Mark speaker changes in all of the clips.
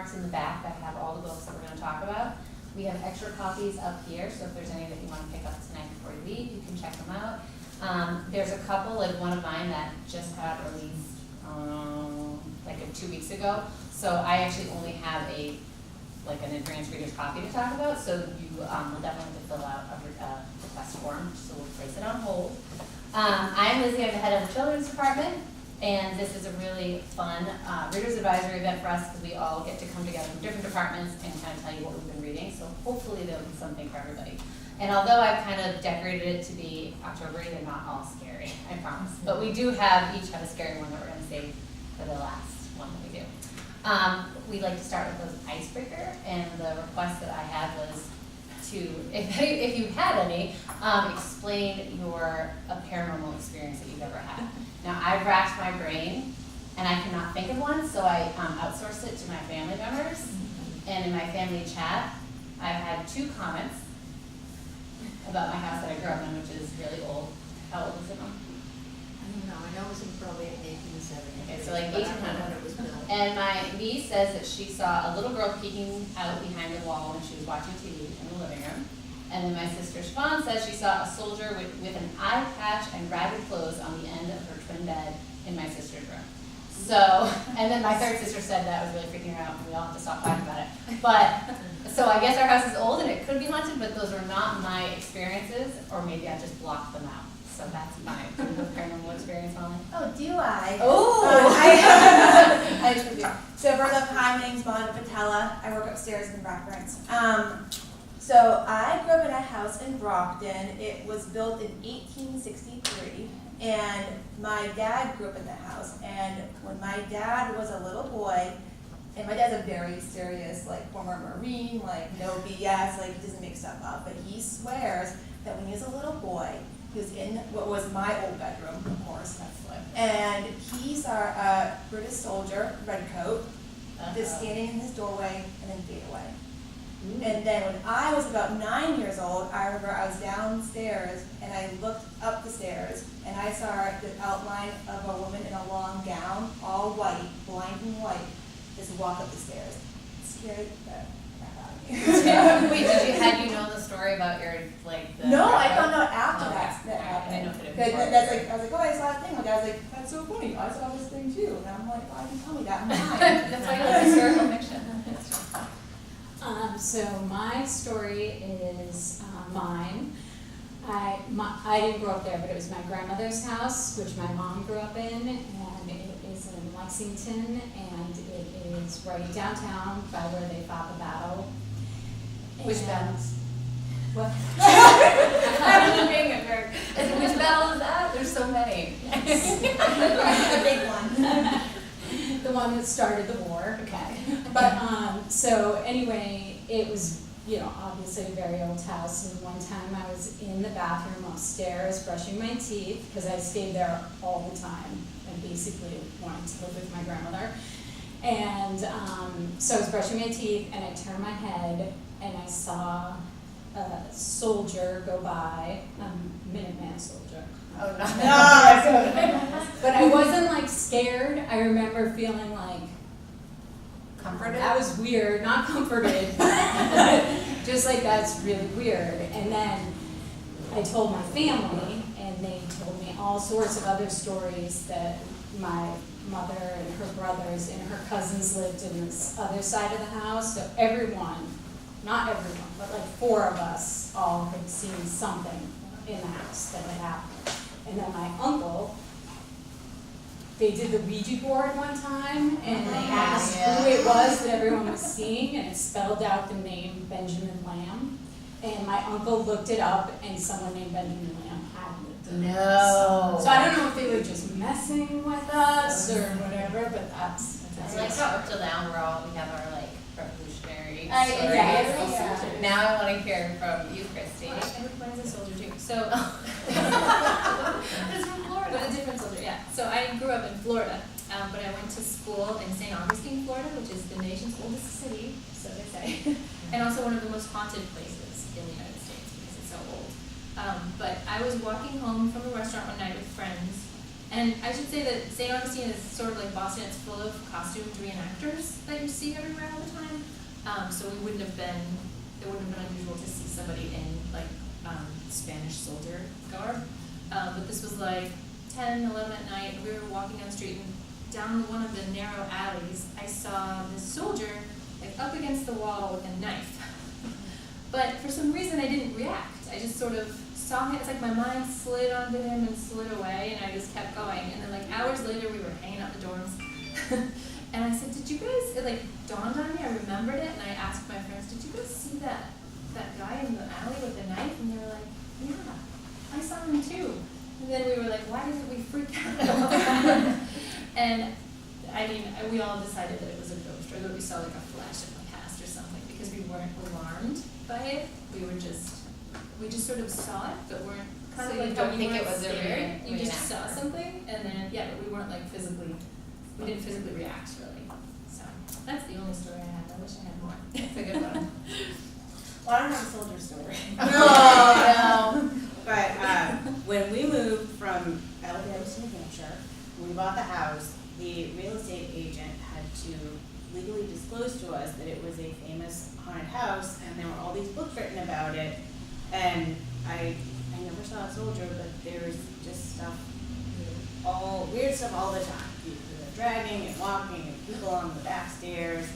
Speaker 1: bookmarks in the back that have all the books that we're going to talk about. We have extra copies up here, so if there's any that you want to pick up tonight before you leave, you can check them out. There's a couple, like one of mine that just got released like 2 weeks ago. So I actually only have an advanced reader's copy to talk about, so you will definitely have to fill out a request form, so we'll place it on hold. I'm Lizzie, I'm the head of the children's department, and this is a really fun reader's advisory event for us because we all get to come together from different departments and kind of tell you what we've been reading, so hopefully there'll be something for everybody. And although I've kind of decorated it to be October, they're not all scary, I promise. But we do each have a scary one that we're going to save for the last one that we do. We like to start with those icebreaker, and the request that I had was to, if you had any, explain a paranormal experience that you've ever had. Now, I've racked my brain, and I cannot think of one, so I outsourced it to my family members. And in my family chat, I've had 2 comments about my house that I grew up in, which is really old. How old is it, Mom?
Speaker 2: I don't know. I know it was probably in 1870.
Speaker 1: Okay, so like 1800. And my niece says that she saw a little girl peeking out behind the wall when she was watching TV in the living room. And then my sister Siobhan says she saw a soldier with an eye patch and ragged clothes on the end of her twin bed in my sister's room. So, and then my third sister said that was really freaking her out, and we all have to stop talking about it. But, so I guess our house is old and it could be haunted, but those were not my experiences, or maybe I just blocked them out. So that's my paranormal experience, Molly.
Speaker 3: Oh, do I?
Speaker 1: Oh!
Speaker 3: I actually do. So first off, hi, my name's Monica Patella. I work upstairs in reference. So I grew up in a house in Brockton. It was built in 1863, and my dad grew up in the house. And when my dad was a little boy, and my dad's a very serious, like, former Marine, like, no BS, like, he doesn't make stuff up, but he swears that when he was a little boy, he was in what was my old bedroom, of course, that's what, and he saw a British soldier, red coat, just standing in his doorway and then fade away. And then when I was about 9 years old, I remember I was downstairs and I looked up the stairs and I saw the outline of a woman in a long gown, all white, blinding white, just walk up the stairs. It scared the crap out of me.
Speaker 1: Wait, had you known the story about your, like, the...
Speaker 3: No, I found out after that happened.
Speaker 1: I know it
Speaker 3: That's like, I was like, oh, I saw that thing. My dad's like, that's so funny. I saw this thing too. And I'm like, why didn't you tell me that? I'm lying.
Speaker 1: That's why you like historical fiction.
Speaker 4: So my story is mine. I didn't grow up there, but it was my grandmother's house, which my mom grew up in, and it is in Lexington, and it is right downtown by where they fought the battle.
Speaker 1: Which battles?
Speaker 4: What?
Speaker 1: I wasn't being a jerk. Which battle is that? There's so many.
Speaker 3: The big one.
Speaker 4: The one that started the war.
Speaker 1: Okay.
Speaker 4: But so anyway, it was, obviously a very old house, and one time I was in the bathroom upstairs brushing my teeth, because I stayed there all the time and basically wanted to live with my grandmother. And so I was brushing my teeth and I turned my head and I saw a soldier go by, a Minuteman soldier.
Speaker 1: Oh, no.
Speaker 3: No.
Speaker 4: But I wasn't like scared. I remember feeling like
Speaker 1: Comforted?
Speaker 4: that was weird, not comforted, just like that's really weird. And then I told my family, and they told me all sorts of other stories that my mother and her brothers and her cousins lived in this other side of the house. So everyone, not everyone, but like 4 of us all had seen something in the house that had happened. And then my uncle, they did the Ouija board one time, and they asked who it was that everyone was seeing, and it spelled out the name Benjamin Lamb. And my uncle looked it up, and someone named Benjamin Lamb had lived in the house. So I don't know if they were just messing with us or whatever, but that's
Speaker 1: I like how up till now we have our like revolutionary stories.
Speaker 3: Yeah.
Speaker 1: Now I want to hear from you, Christy.
Speaker 5: Mine's a soldier too. So it's from Florida, a different soldier, yeah. So I grew up in Florida, but I went to school in St. Augustine, Florida, which is the nation's oldest city, so they say, and also one of the most haunted places in the United States because it's so old. But I was walking home from a restaurant one night with friends, And I should say that St. Augustine is sort of like Boston, it's full of costumed reenactors that you see everywhere all the time. So it wouldn't have been unusual to see somebody in like Spanish soldier garb. But this was like 10, 11 at night, and we were walking down the street, and down one of the narrow alleys, I saw this soldier like up against the wall with a knife. But for some reason I didn't react. I just sort of saw him, it's like my mind slid onto him and slid away, and I just kept going. And then like hours later we were hanging out in the dorms. And I said, did you guys, it like dawned on me, I remembered it, and I asked my friends, did you guys see that guy in the alley with the knife? And they were like, yeah, I saw him too. And then we were like, why didn't we freak out all the time? And I mean, we all decided that it was a ghost, or that we saw like a flash of the past or something, because we weren't alarmed by it. We just sort of saw it, but weren't kind
Speaker 1: So
Speaker 5: of
Speaker 1: you
Speaker 5: like,
Speaker 1: don't
Speaker 5: we
Speaker 1: think it
Speaker 5: weren't
Speaker 1: was a
Speaker 5: scared. You just
Speaker 1: reenactor.
Speaker 5: saw something, and then, yeah, but we weren't like physically, we didn't physically react really. So that's the only story I have. I wish I had more.
Speaker 1: It's a good one.
Speaker 6: Well, I don't have a soldier story.
Speaker 1: No.
Speaker 6: But when we moved from Elmhurst, New Hampshire, when we bought the house, the real estate agent had to legally disclose to us that it was a famous haunted house, and there were all these books written about it. And I never saw a soldier, but there was just weird stuff all the time. People were dragging and walking, and people on the back stairs.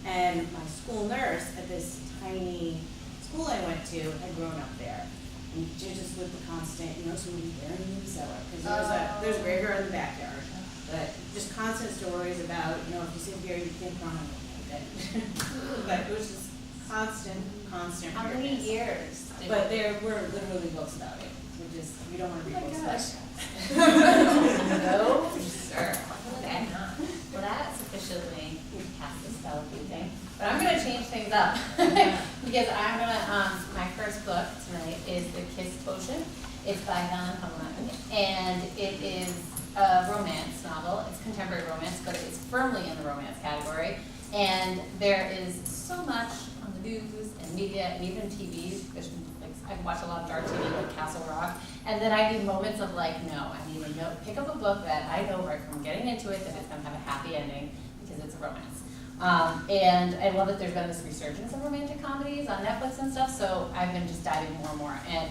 Speaker 6: And my school nurse at this tiny school I went to had grown up there. And just with the constant, somebody buried in the cellar, because there's a graveyard in the backyard. But just constant stories about, if you sit here, you can't run away. But it was just constant
Speaker 1: How many
Speaker 6: weirdness.
Speaker 1: years?
Speaker 6: But there were literally books about it. You don't want to read books about it.
Speaker 1: No, sir. Okay. Well, that's officially cast the spell, do you think? But I'm gonna change things up. Because I'm gonna, my first book tonight is The Kiss Potion. It's by Helen Homeland, and it is a romance novel. It's contemporary romance, but it's firmly in the romance category. And there is so much on the news and media and even TV. I watch a lot of dark TV like Castle Rock, and then I need moments of like, no, I need to pick up a book that I know right from getting into it that it's going to have a happy ending because it's a romance. And I love that there's been this resurgence of romantic comedies on Netflix and stuff, so I've been just diving more and more. And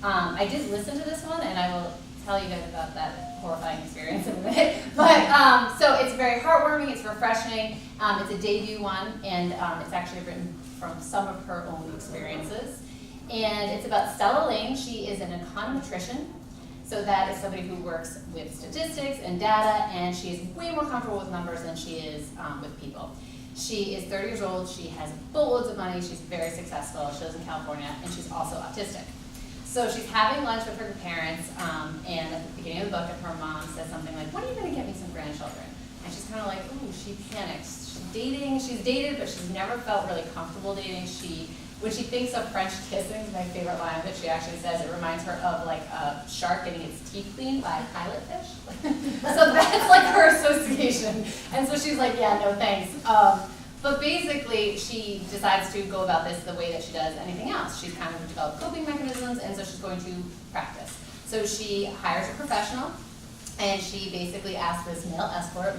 Speaker 1: I did listen to this one, and I will tell you guys about that horrifying experience in a minute. But so it's very heartwarming, it's refreshing, it's a debut one, and it's actually written from some of her own experiences. And it's about Stella Lane. She is an econometrician. So that is somebody who works with statistics and data, and she is way more comfortable with numbers than she is with people. She is 30 years old. She has boatloads of money. She's very successful. She lives in California, and she's also autistic. So she's having lunch with her parents, and at the beginning of the book, her mom says something like, when are you going to get me some grandchildren? And she's kind of like, ooh, she panics. She's dated, but she's never felt really comfortable dating. When she thinks of French kissing, is my favorite line that she actually says, it reminds her of like a shark getting its teeth cleaned by a pilot fish. So that's like her association. And so she's like, yeah, no thanks. But basically, she decides to go about this the way that she does anything else. She's kind of developed coping mechanisms, and so she's going to practice. So she hires a professional, and she basically asks this male escort,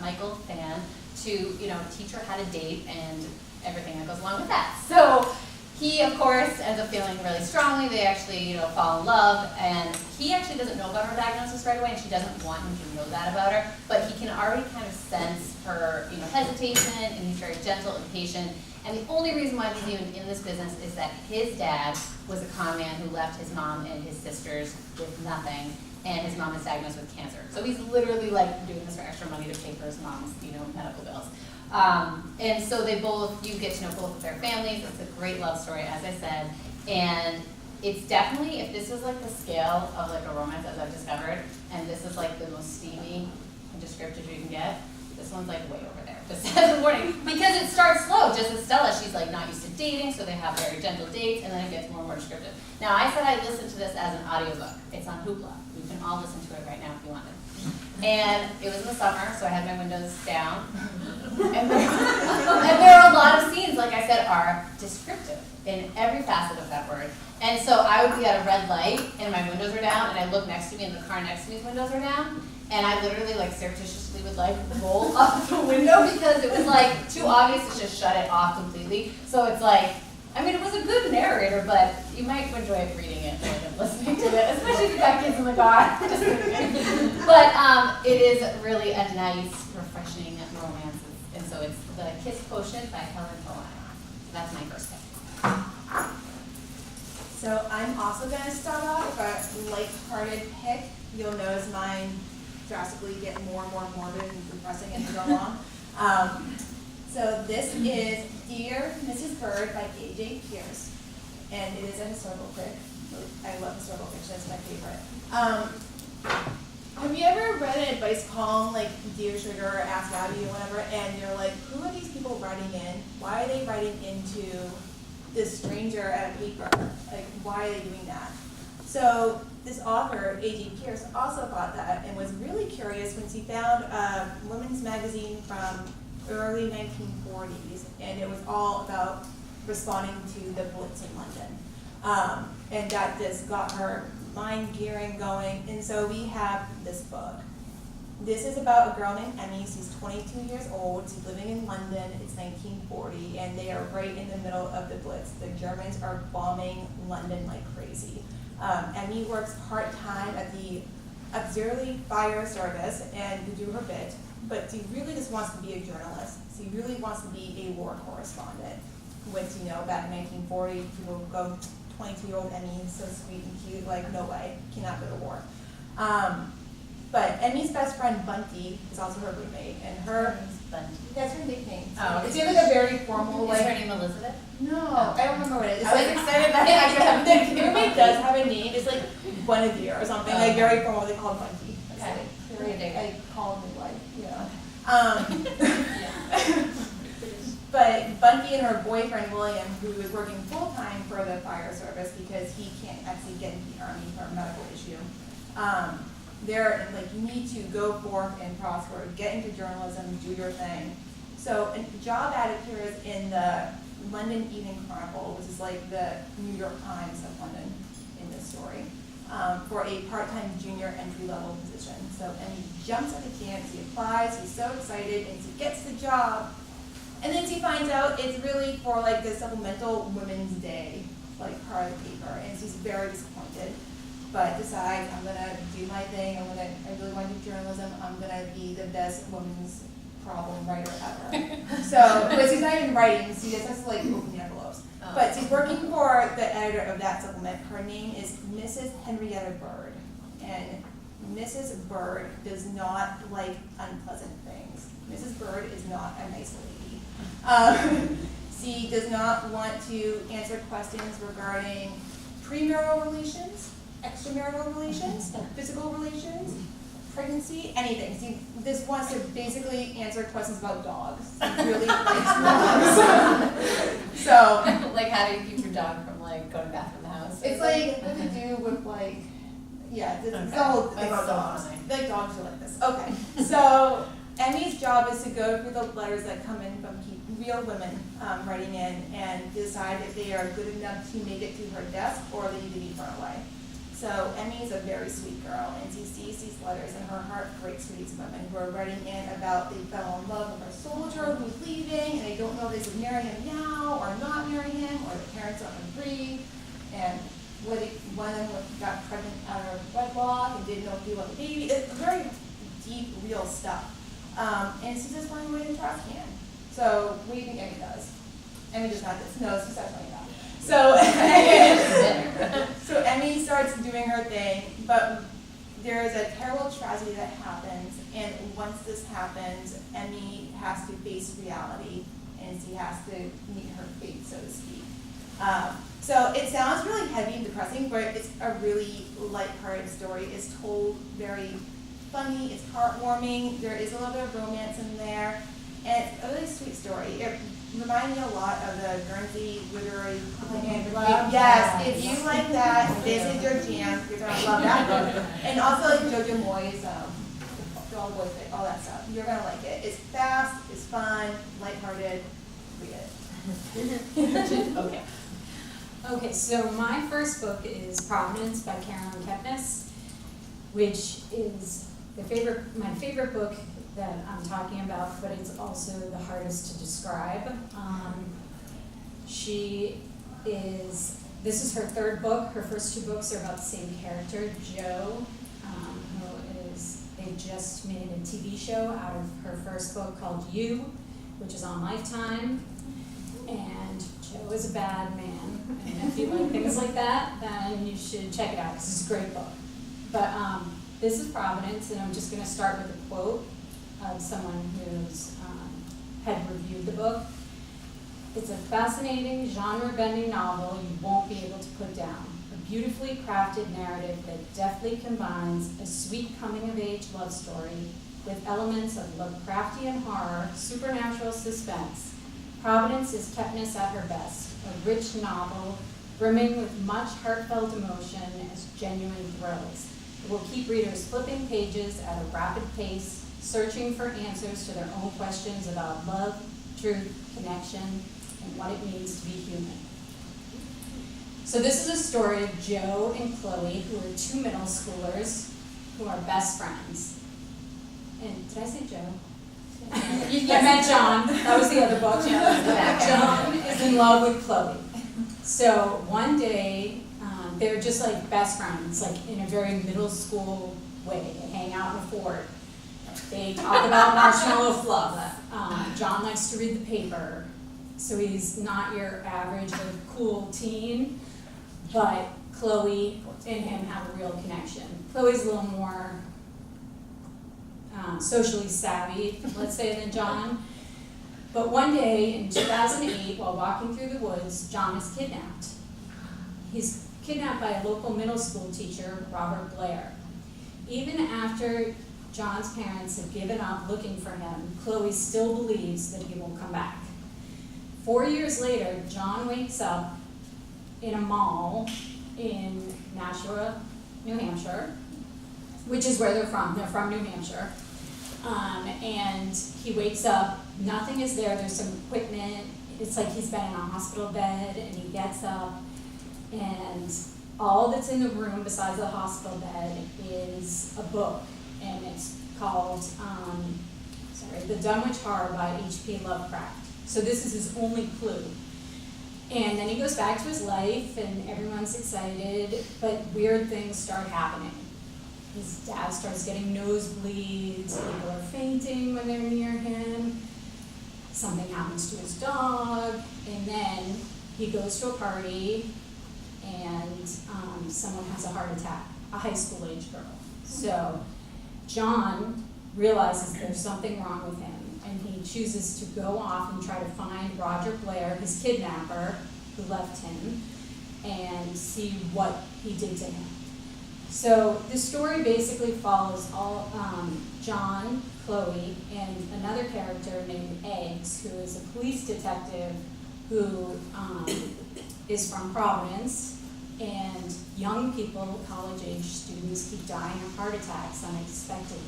Speaker 1: Michael Fan, to teach her how to date and everything that goes along with that. So he, of course, ends up feeling really strongly. They actually, fall in love, and he actually doesn't know about her diagnosis right away, and she doesn't want him to know that about her, but he can already kind of sense her, hesitation, and he's very gentle and patient. And the only reason why he's even in this business is that his dad was a con man who left his mom and his sisters with nothing, and his mom is diagnosed with cancer. So he's literally like doing this for extra money to pay for his mom's, medical bills. And so you get to know both of their families. It's a great love story, as I said, and it's definitely, if this is like the scale of like a romance as I've discovered, and this is like the most steamy and descriptive you can get, this one's like way over there. Just as a warning, because it starts slow. Just as Stella, she's like not used to dating, so they have very gentle dates, and then it gets more and more descriptive. Now, I said I listened to this as an audiobook. It's on Hoopla. You can all listen to it right now if you wanted. And it was in the summer, so I had my windows down. And there are a lot of scenes, like I said, are descriptive in every facet of that word. And so I would be at a red light and my windows are down, and I look next to me and the car next to me's windows are down. And I literally like surreptitiously would like roll up the window because it was like too obvious to just shut it off completely. So it's like, I mean, it was a good narrator, but you might enjoy reading it more than listening to it, especially if you got kids in the car. Just kidding. But it is really a nice, refreshing romance. And so it's The Kiss Potion by Helen Follett. So that's my first pick.
Speaker 3: So I'm also going to start off with a light-hearted pick. You'll notice mine drastically get more and more morbid and depressing as we go along. So this is Dear Mrs. Bird by A.J. Pierce, and it is a historical pick. I love historical fiction, it's my favorite. Have you ever read an advice column like Dear Sugar or Ask Abby or whatever, and you're like, who are these people writing in? Why are they writing into this stranger at a paper? Like, why are they doing that? So this author, A.J. Pierce, also thought that and was really curious when she found a women's magazine from early 1940s, and it was all about responding to the Blitz in London. And that just got her mind gearing going, and so we have this book. This is about a girl named Emmy. She's 22 years old. She's living in London. It's 1940, and they are right in the middle of the Blitz. The Germans are bombing London like crazy. Emmy works part-time at the auxiliary fire service and to do her bit, but she really just wants to be a journalist. She really wants to be a war correspondent. Which, back in 1940, people would go, 22-year-old Emmy, so sweet and cute, like, no way, cannot go to war. But Emmy's best friend, Bunty, is also her roommate, and her,
Speaker 1: Bunty.
Speaker 3: that's her nickname.
Speaker 1: Oh,
Speaker 3: It's either a very formal,
Speaker 1: Is her
Speaker 3: like,
Speaker 1: name Elizabeth?
Speaker 3: no, I don't remember what it is.
Speaker 1: I was excited that I could have a
Speaker 3: The roommate does have a name, it's like Guinevere or something, like very formal, they call it Bunty.
Speaker 1: Okay.
Speaker 3: So, very, I call him like, But Bunty and her boyfriend, William, who is working full-time for the fire service because he can't actually get into the army for a medical issue, they're like, you need to go forth and prosper, get into journalism, do your thing. So a job ad appears in the London Evening Chronicle, which is like the New York Times of London in this story, for a part-time junior entry-level position. So Emmy jumps at the chance, she applies, she's so excited, and she gets the job. And then she finds out it's really for like the supplemental Women's Day, like part of the paper, and she's very disappointed. But decides, I'm gonna do my thing, I really want to do journalism, I'm gonna be the best women's problem writer ever. But she's not even writing, she just has to like open the envelopes.
Speaker 1: Oh.
Speaker 3: But she's working for the editor of that supplement. Her name is Mrs. Henrietta Bird. And Mrs. Bird does not like unpleasant things. Mrs. Bird is not a nice lady. She does not want to answer questions regarding premarital relations, extramarital relations, physical relations, pregnancy, anything. She just wants to basically answer questions about dogs. She really likes dogs. So,
Speaker 1: Like, how do you keep your dog from like going back in the house?
Speaker 3: it's like what to do with like, yeah, it's
Speaker 1: Okay.
Speaker 3: the whole thing
Speaker 1: That's
Speaker 3: about
Speaker 1: so
Speaker 3: dogs.
Speaker 1: funny.
Speaker 3: Like dogs are like this. Okay, so Emmy's job is to go through the letters that come in from real women writing in and decide if they are good enough to make it to her desk or they need to be thrown away. So Emmy's a very sweet girl, and she sees these letters and her heart breaks for these women who are writing in about they fell in love with a soldier who's leaving and they don't know if they should marry him now or not marry him, or the parents don't agree, and one of them got pregnant out of wedlock and didn't know if he wanted a baby. It's very deep, real stuff. And she's just running away to trash can. So what do you think Emmy does? Emmy does not this. No, she starts running out. So, so Emmy starts doing her thing, but there is a terrible tragedy that happens, and once this happens, Emmy has to face reality, and she has to meet her fate, so to speak. So it sounds really heavy and depressing, but it's a really lighthearted story. It's told very funny, it's heartwarming, there is a little bit of romance in there, and it's a really sweet story. It reminds me a lot of the Guernsey literary
Speaker 4: love
Speaker 3: yes,
Speaker 4: that.
Speaker 3: if you like that, this is your jam, you're gonna love that book. And also like Jojo Moyes, they're all boys, all that stuff. You're gonna like it. It's fast, it's fun, lighthearted. Read it.
Speaker 5: Okay.
Speaker 4: Okay, so my first book is Providence by Carolyn Kepnes, which is my favorite book that I'm talking about, but it's also the hardest to describe. This is her third book. Her first two books are about the same character, Jo, they just made a TV show out of her first book called You, which is on Lifetime. And Jo is a bad man. And if you like things like that, then you should check it out. This is a great book. But this is Providence, and I'm just going to start with a quote of someone who's had reviewed the book. It's a fascinating, genre-bending novel you won't be able to put down. A beautifully crafted narrative that deftly combines a sweet coming-of-age love story with elements of Lovecraftian horror, supernatural suspense. Providence is Kepnes at her best, a rich novel brimming with much heartfelt emotion as genuine thrills. It will keep readers flipping pages at a rapid pace, searching for answers to their own questions about love, truth, connection, and what it means to be human. So this is a story of Jo and Chloe, who are two middle schoolers who are best friends. And did I say Jo? I meant John. That was the other book. John is in love with Chloe. So one day, they're just like best friends, like in a very middle school way. They hang out in a fort. They talk about marshmallow fluff. John likes to read the paper. So he's not your average like cool teen, but Chloe and him have a real connection. Chloe's a little more socially savvy, let's say, than John. But one day in 2008, while walking through the woods, John is kidnapped. He's kidnapped by a local middle school teacher, Robert Blair. Even after John's parents have given up looking for him, Chloe still believes that he will come back. 4 years later, John wakes up in a mall in Nashua, New Hampshire, which is where they're from. They're from New Hampshire. And he wakes up, nothing is there, there's some equipment. It's like he's been in a hospital bed, and he gets up, and all that's in the room besides the hospital bed is a book, and it's called The Dunwich Horror by H.P. Lovecraft. So this is his only clue. And then he goes back to his life, and everyone's excited, but weird things start happening. His dad starts getting nosebleeds, people are fainting when they're near him, something happens to his dog, and then he goes to a party, and someone has a heart attack, a high school age girl. So John realizes there's something wrong with him, and he chooses to go off and try to find Roger Blair, his kidnapper, who left him, and see what he did to him. So the story basically follows John, Chloe, and another character named Eggs, who is a police detective who is from Providence, and young people, college-age students, keep dying of heart attacks unexpectedly.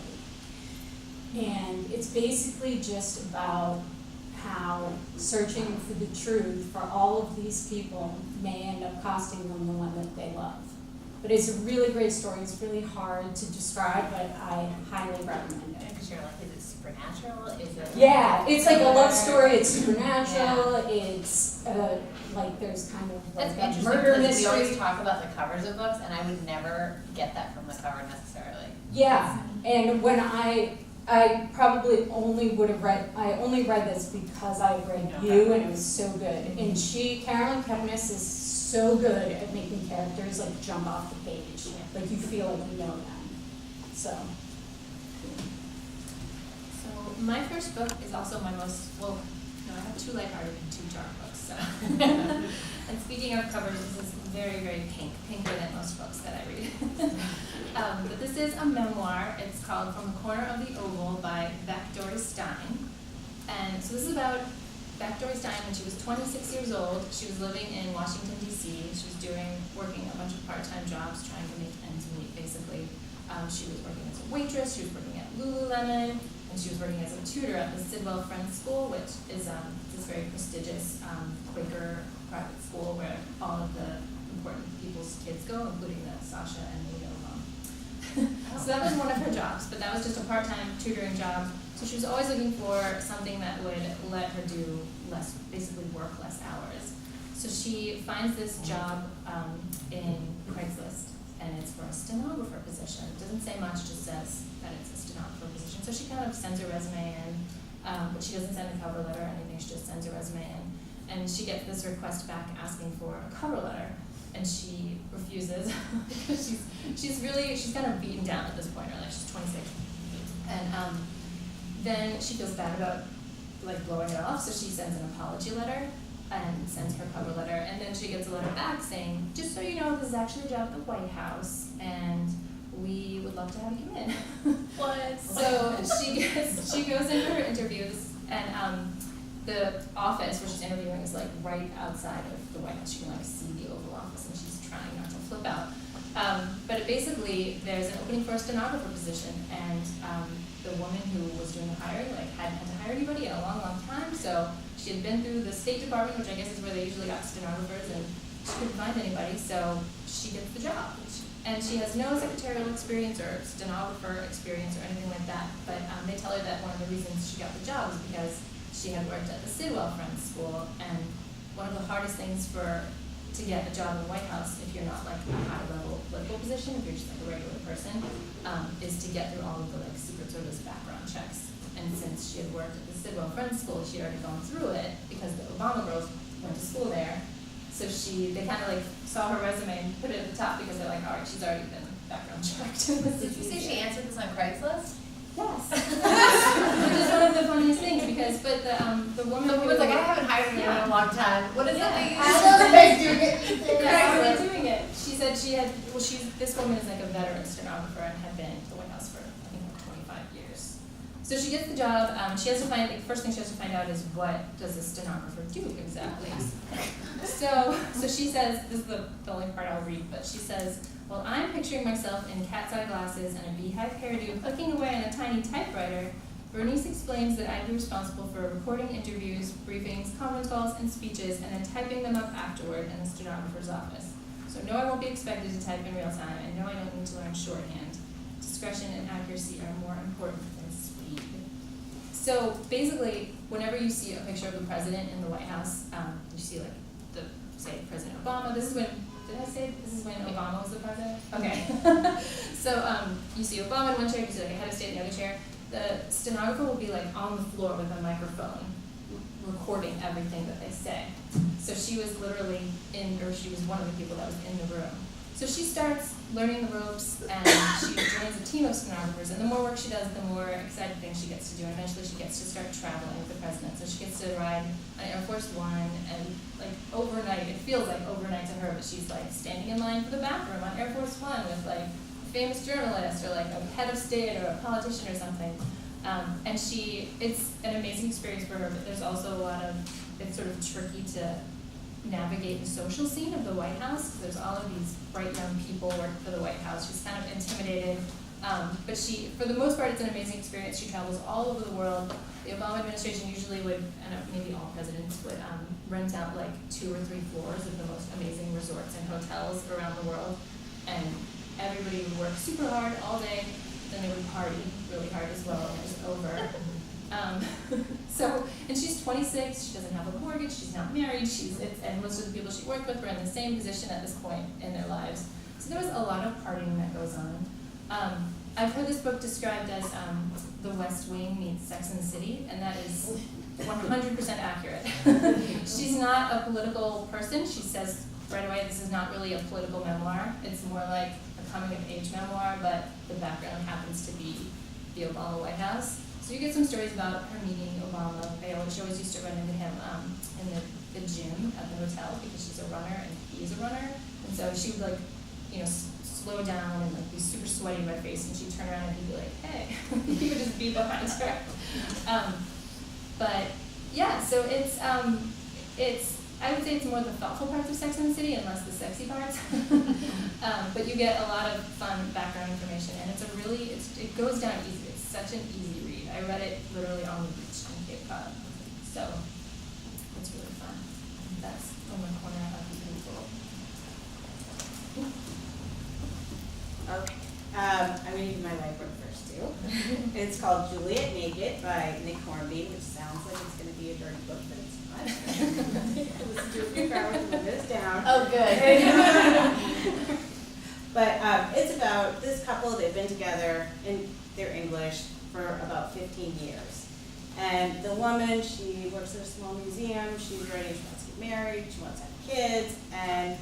Speaker 4: And it's basically just about how searching for the truth for all of these people may end up costing them the one that they love. But it's a really great story. It's really hard to describe, but I highly recommend it.
Speaker 1: Because you're like, is it supernatural? Is it?
Speaker 4: Yeah, it's like a love story. It's supernatural. It's like there's kind of like
Speaker 1: That's
Speaker 4: a
Speaker 1: interesting
Speaker 4: murder
Speaker 1: because we always
Speaker 4: mystery.
Speaker 1: talk about the covers of books, and I would never get that from the cover necessarily.
Speaker 4: Yeah, and when I probably only would have read, I only read this because I read You, and it was so good. And Carolyn Kepnes is so good at making characters like jump off the page. Like you feel like you know them. So
Speaker 5: My first book is also my most, well, no, I have two lighthearted and two dark books, so. And speaking of covers, this is very, very pinker than most books that I read. But this is a memoir. It's called From the Corner of the Oval by Beck Dory Stein. And so this is about Beck Dory Stein when she was 26 years old. She was living in Washington, D.C. She was working a bunch of part-time jobs, trying to make ends meet, basically. She was working as a waitress, she was working at Lululemon, and she was working as a tutor at the Sidwell Friends School, which is this very prestigious Quaker private school where all of the important people's kids go, including the Sasha and Leo mom. So that was one of her jobs, but that was just a part-time tutoring job. So she was always looking for something that would let her do less, basically work less hours. So she finds this job in Craigslist, and it's for a stenographer position. It doesn't say much, just says that it's a stenographer position. So she kind of sends her resume in, but she doesn't send a cover letter or anything, she just sends her resume in. And she gets this request back asking for a cover letter, and she refuses because she's kind of beaten down at this point, or like she's 26. And then she feels bad about like blowing it off, so she sends an apology letter and sends her cover letter, and then she gets a letter back saying, just so you know, this is actually a job at the White House, and we would love to have you come in.
Speaker 1: What?
Speaker 5: So she goes in for her interviews, and the office where she's interviewing is like right outside of the White House. You can like see the Oval Office, and she's trying not to flip out. But basically, there's an opening for a stenographer position, and the woman who was doing the hiring hadn't had to hire anybody in a long, long time. So she had been through the State Department, which I guess is where they usually got stenographers, and she couldn't find anybody. So she gets the job, and she has no secretarial experience or stenographer experience or anything like that. But they tell her that one of the reasons she got the job is because she had worked at the Sidwell Friends School, and one of the hardest things to get a job in the White House, if you're not like a high-level political position, if you're just like a regular person, is to get through all of the like Secret Service background checks. And since she had worked at the Sidwell Friends School, she had already gone through it because the Obama girls went to school there. So they kind of like saw her resume and put it at the top because they're like, all right, she's already been background checked.
Speaker 1: Did you say she answered this on Craigslist?
Speaker 5: Yes. Which is one of the funniest things because, but the woman
Speaker 1: The
Speaker 5: who
Speaker 1: woman's like, I haven't hired anyone in a long time. What is
Speaker 5: Yeah.
Speaker 1: it?
Speaker 3: I know the guy's doing it.
Speaker 5: Yeah, already doing it. She said this woman is like a veteran stenographer and had been at the White House for, I think, like 25 years. So she gets the job, she has to find, the first thing she has to find out is what does a stenographer do exactly. So she says, this is the only part I'll read, but she says, well, I'm picturing myself in cat's eye glasses and a beehive hairdo, clicking away on a tiny typewriter. Bernice explains that I'd be responsible for recording interviews, briefings, conference calls, and speeches, and then typing them up afterward in the stenographer's office. So no, I won't be expected to type in real time, and no, I don't need to learn shorthand. Discretion and accuracy are more important than speed. So basically, whenever you see a picture of the president in the White House, you see like say President Obama. This is when Obama was the president? Okay. So you see Obama in one chair, you see like a head of state in the other chair. The stenographer will be like on the floor with a microphone, recording everything that they say. So she was literally she was one of the people that was in the room. So she starts learning the ropes, and she joins a team of stenographers, and the more work she does, the more exciting things she gets to do, and eventually she gets to start traveling with the president. So she gets to ride on Air Force One, and like overnight, it feels like overnight to her, but she's like standing in line for the bathroom on Air Force One with like a famous journalist, or like a head of state, or a politician or something. And it's an amazing experience for her, but there's also it's sort of tricky to navigate the social scene of the White House, because there's all of these bright young people working for the White House. She's kind of intimidated, but for the most part, it's an amazing experience. She travels all over the world. The Obama administration usually would, and maybe all presidents would, rent out like 2 or 3 floors of the most amazing resorts and hotels around the world, and everybody would work super hard all day, then they would party really hard as well when it was over. And she's 26, she doesn't have a mortgage, she's not married, and most of the people she worked with were in the same position at this point in their lives. So there was a lot of partying that goes on. I've heard this book described as The West Wing meets Sex and the City, and that is 100% accurate. She's not a political person. She says right away this is not really a political memoir. It's more like a coming-of-age memoir, but the background happens to be the Obama White House. So you get some stories about her meeting Obama. She always used to run into him in the gym at the hotel because she's a runner and he's a runner. And so she would slow down and like be super sweaty red face, and she'd turn around and he'd be like, hey. He would just be behind her. But yeah, so it's I would say it's more the thoughtful parts of Sex and the City and less the sexy parts. But you get a lot of fun background information, and it goes down easy. It's such an easy read. I read it literally on the beach in Cape Cod, so it's really fun. That's on one corner of the table.
Speaker 6: Okay, I'm gonna use my life book first too. It's called Juliet Naked by Nick Hornby, which sounds like it's gonna be a dirty book, but it's not. Listen to a few hours and put this down.
Speaker 1: Oh, good.
Speaker 6: But it's about this couple. They've been together in their English for about 15 years. And the woman, she works at a small museum. She's ready. She wants to get married. She wants to have kids. And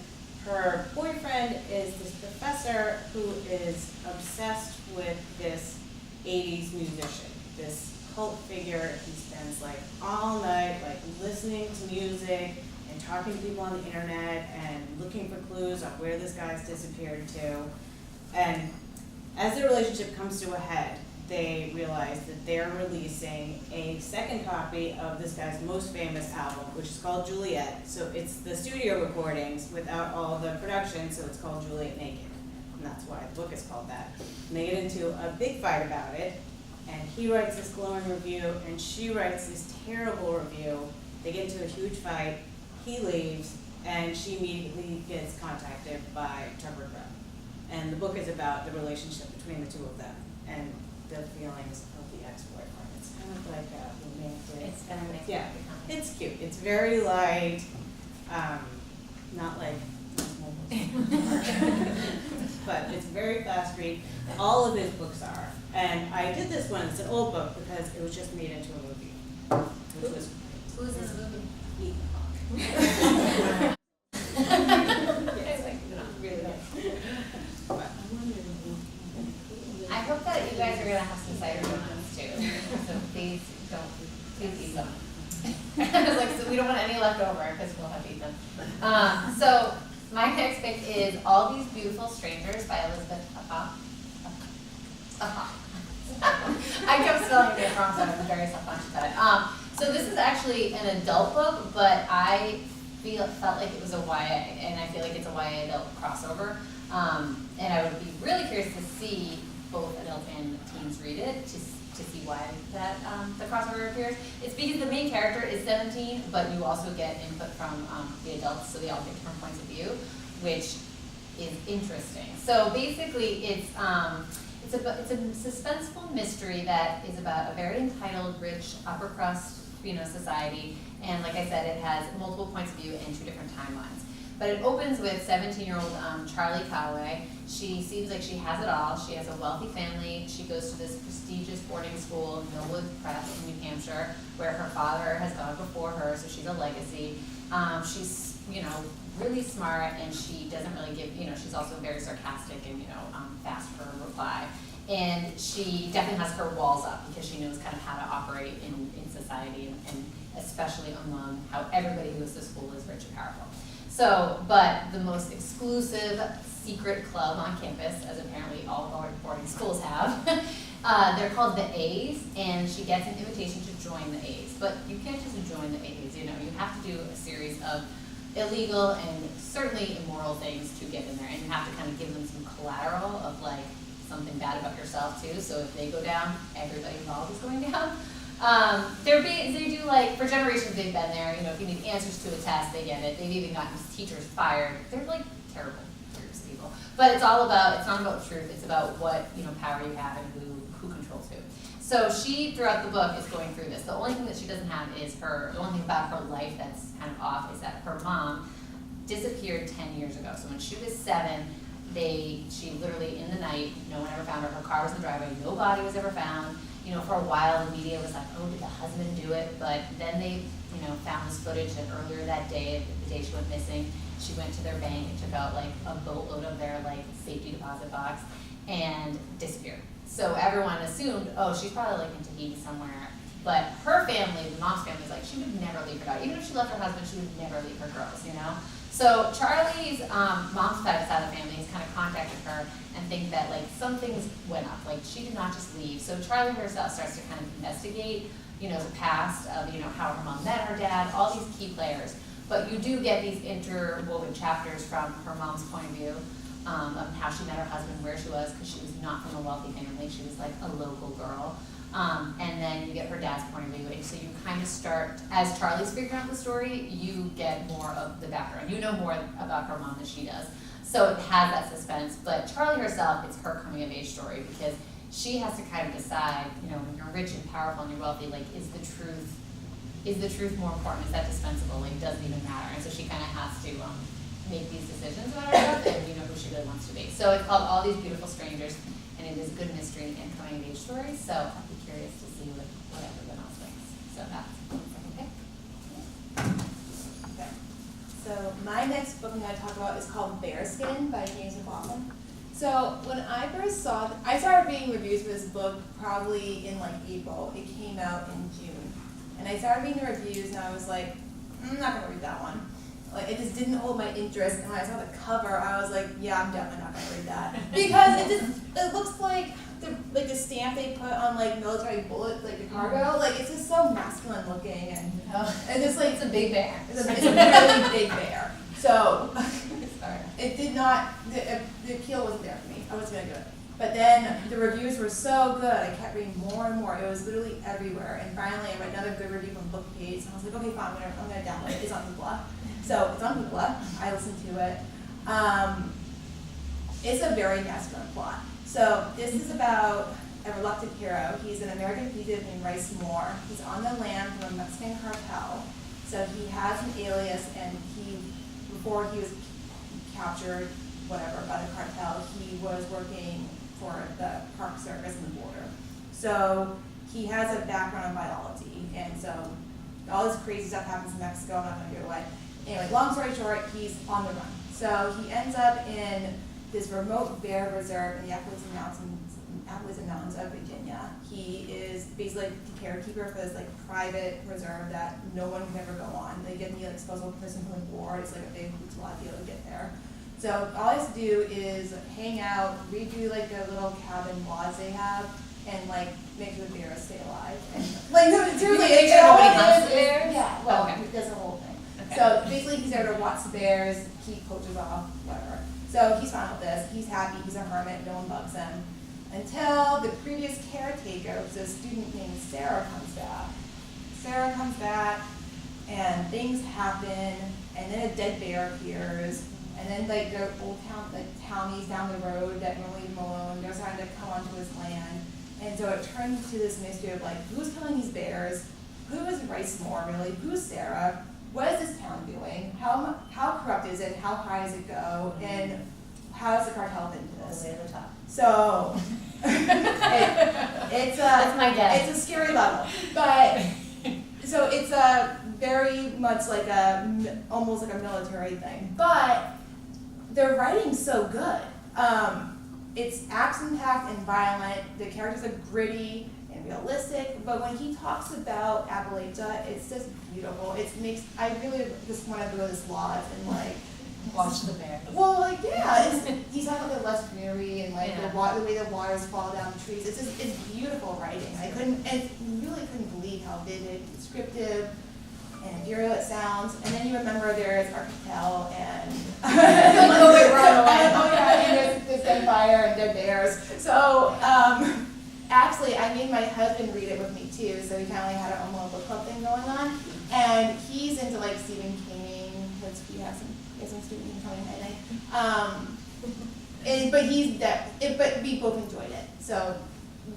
Speaker 6: her boyfriend is this professor who is obsessed with this 80s musician, this cult figure. He spends like all night like listening to music and talking to people on the internet and looking for clues on where this guy's disappeared to. And as their relationship comes to a head, they realize that they're releasing a second copy of this guy's most famous album, which is called Juliet. So it's the studio recordings without all the production, so it's called Juliet Naked. And that's why the book is called that. And they get into a big fight about it, and he writes this glowing review, and she writes this terrible review. They get into a huge fight, he leaves, and she immediately gets contacted by Tucker Crow. And the book is about the relationship between the two of them, and the feelings of the ex-boyfriend. It's kind of like a romantic.
Speaker 1: It's kind of nice.
Speaker 6: Yeah, it's cute. It's very light, not like, but it's very fast read. All of his books are. And I did this one, it's an old book, because it was just made into a movie. Which was
Speaker 1: Who's in the movie?
Speaker 6: Ethan Hawke.
Speaker 1: It's like, no, really nice.
Speaker 6: But
Speaker 1: I hope that you guys are gonna have some cider donuts too, so please eat them. I was like, so we don't want any left over, because we'll have to eat them. So my next pick is All These Beautiful Strangers by Elizabeth Aha. I kept spelling it wrong, so I'm very self-conscious about it. So this is actually an adult book, but I felt like it was a YA, and I feel like it's a YA adult crossover. And I would be really curious to see both adults and teens read it to see why that the crossover appears. It's because the main character is 17, but you also get input from the adults, so they all get different points of view, which is interesting. So basically, it's a suspenseful mystery that is about a very entitled, rich, upper crust, society, and like I said, it has multiple points of view and 2 different timelines. But it opens with 17-year-old Charlie Calloway. She seems like she has it all. She has a wealthy family. She goes to this prestigious boarding school, Millwood Prep in New Hampshire, where her father has gone before her, so she's a legacy. She's, really smart, and she doesn't really give, she's also very sarcastic and, fast for a reply. And she definitely has her walls up because she knows kind of how to operate in society, and especially among how everybody who goes to school is rich and powerful. So, but the most exclusive secret club on campus, as apparently all boarding schools have, they're called the A's, and she gets an invitation to join the A's. But you can't just join the A's, you have to do a series of illegal and certainly immoral things to get in there, and you have to kind of give them some collateral of like something bad about yourself too, so if they go down, everybody involved is going down. They do like, for generations they've been there, if you need answers to a test, they get it. They've even gotten teachers fired. They're like terrible groups of people. But it's not about truth, it's about what, power you have and who controls who. So she, throughout the book, is going through this. The only thing that she doesn't have is the only thing about her life that's kind of off is that her mom disappeared 10 years ago. So when she was 7, she literally, in the night, no one ever found her. Her car was in the driveway, no body was ever found. For a while, the media was like, oh, did the husband do it? But then they, found this footage that earlier that day, the day she went missing, she went to their bank and took out like a boatload of their like safety deposit box and disappeared. So everyone assumed, oh, she's probably like in Tahiti somewhere. But her family, the mom's family, was like, she would never leave her daughter. Even if she left her husband, she would never leave her girls, So Charlie's mom's side of the family has kind of contacted her and think that like some things went up, like she did not just leave. So Charlie herself starts to kind of investigate, the past of, how her mom met her dad, all these key players. But you do get these interwoven chapters from her mom's point of view, of how she met her husband, where she was, because she was not from a wealthy family, she was like a local girl. And then you get her dad's point of view, and so you kind of start, as Charlie's figuring out the story, you get more of the background. You know more about her mom than she does. So it has that suspense, but Charlie herself, it's her coming of age story, because she has to kind of decide, you know, when you're rich and powerful and you're wealthy, like, is the truth more important? Is that dispensable? Like, it doesn't even matter. And so she kind of has to make these decisions about herself, and you know who she really wants to be. So it's called All These Beautiful Strangers, and it is a good mystery and coming of age story. So I'd be curious to see what everyone else thinks. So that's my second pick.
Speaker 3: Okay. So my next book I'm going to talk about is called Bearskin by James McLaughlin. So when I first saw, I started reading reviews for this book probably in like April. It came out in June. And I started reading the reviews and I was like, I'm not going to read that one. Like, it just didn't hold my interest. And when I saw the cover, I was like, yeah, I'm definitely not going to read that. Because it looks like the stamp they put on like military bullets, like the cargo. Like, it's just so masculine looking. And just like,
Speaker 1: It's a big bear.
Speaker 3: it's a really big bear. So it did not, the appeal wasn't there for me. I wasn't gonna do it. But then the reviews were so good, I kept reading more and more. It was literally everywhere. And finally, I read another good review from Bookpage, and I was like, okay, fine, I'm gonna download it. It's on Hoopla. So it's on Hoopla. I listened to it. It's a very masculine plot. So this is about a reluctant hero. He's an American fugitive named Rice Moore. He's on the lam from a Mexican cartel. So he has an alias, and before he was captured, whatever, by the cartel, he was working for the Park Service and the border. So he has a background in biology, and so all this crazy stuff happens in Mexico. I'm not going to give it away. Anyway, long story short, he's on the run. So he ends up in this remote bear reserve in the Appalachian Mountains of Virginia. He is basically the caretaker for this like private reserve that no one can ever go on. They get the like disposable person from the board. It's like a big hoopla deal to get there. So all he has to do is hang out, redo like the little cabin laws they have, and like make sure the bears stay alive. And like seriously,
Speaker 1: Make sure
Speaker 3: all
Speaker 1: nobody
Speaker 3: it
Speaker 1: hunts
Speaker 3: is
Speaker 1: the bears?
Speaker 3: yeah, well,
Speaker 1: Okay.
Speaker 3: that's the whole thing.
Speaker 1: Okay.
Speaker 3: So basically, he's there to watch the bears, keep poachers off, whatever. So he's fine with this. He's happy. He's a hermit. No one bugs him. Until the previous caretaker, which is a student named Sarah, comes back. Sarah comes back, and things happen, and then a dead bear appears, and then like the old town, like townies down the road that normally mow, they're starting to come onto his land, and so it turns into this mystery of like, who's killing these bears? Who is Rice Moore really? Who's Sarah? What is this town doing? How corrupt is it? How high does it go? And how does the cartel fit into this?
Speaker 1: Way to the top.
Speaker 3: So it's
Speaker 1: That's my guess.
Speaker 3: It's a scary level, but so it's a very much like almost like a military thing. But their writing's so good. It's action-packed and violent. The characters are gritty and realistic. But when he talks about Appalachia, it's just beautiful. I really just want to go to this lodge and like
Speaker 1: Watch the bear.
Speaker 3: well, like yeah, he's talking about the less greenery and like
Speaker 1: Yeah.
Speaker 3: the way the waters fall down the trees. It's beautiful writing. I really couldn't believe how vivid, descriptive, and imperial it sounds. And then you remember there's Architell and
Speaker 1: Oh, wait, right away.
Speaker 3: oh yeah, and there's gunfire and dead bears. So actually, I made my husband read it with me too. So we kind of like had our own little book club thing going on. And he's into like Stephen King. He has some Stephen King coming, I think. But we both enjoyed it. So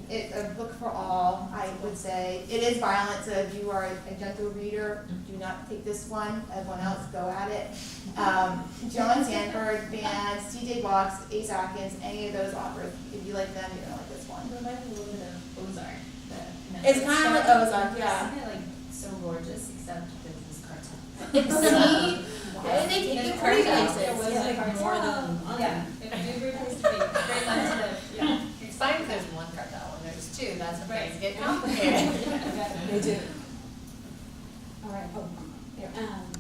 Speaker 3: it's a book for all, I would say. It is violent, so if you are a gentle reader, do not take this one. Everyone else, go at it. John Sanford, Vance, T.J. Box, Ace Atkins, any of those authors, if you like them, you're gonna like this one.
Speaker 5: It reminds me a little bit of Ozark.
Speaker 3: It's kind of like Ozark, yeah.
Speaker 5: Isn't it like so gorgeous, except there's this cartel?
Speaker 3: See? Why did they take
Speaker 1: It's
Speaker 3: the pretty
Speaker 1: cartel.
Speaker 3: places?
Speaker 5: It was
Speaker 1: Yeah.
Speaker 5: like more than one.
Speaker 1: Yeah.
Speaker 5: It's a great place to be, very much to, yeah.
Speaker 1: It's fine if there's one cartel, when there's two, that's when
Speaker 5: Right.
Speaker 1: things get complicated.
Speaker 4: They do. All right.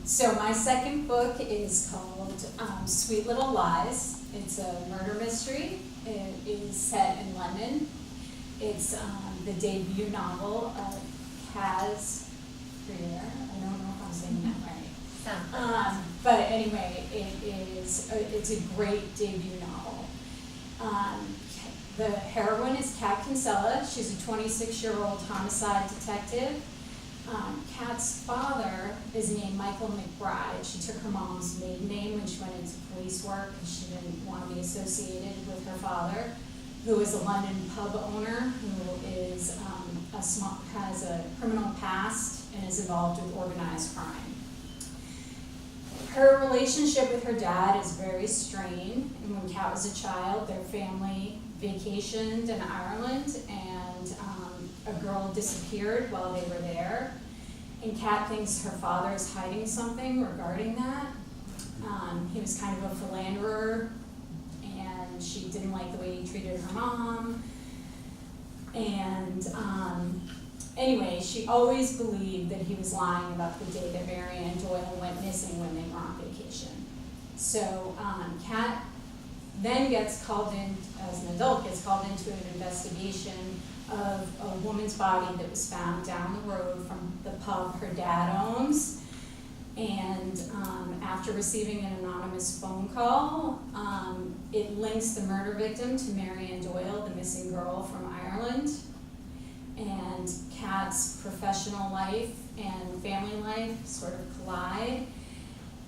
Speaker 4: So my second book is called Sweet Little Lies. It's a murder mystery. It is set in London. It's the debut novel of Kaz Freer. I don't know if I'm saying that right. But anyway, it's a great debut novel. The heroine is Kat Kinsella. She's a 26-year-old homicide detective. Kat's father is named Michael McBride. She took her mom's maiden name when she went into police work because she didn't want to be associated with her father, who is a London pub owner who is has a criminal past and is involved with organized crime. Her relationship with her dad is very strained, and when Kat was a child, their family vacationed in Ireland, and a girl disappeared while they were there, and Kat thinks her father is hiding something regarding that. He was kind of a philanderer, and she didn't like the way he treated her mom, and anyway, she always believed that he was lying about the day that Mary Ann Doyle went missing when they were on vacation. So Kat then gets called in, as an adult, gets called into an investigation of a woman's body that was found down the road from the pub her dad owns. And after receiving an anonymous phone call, it links the murder victim to Mary Ann Doyle, the missing girl from Ireland. And Kat's professional life and family life sort of collide.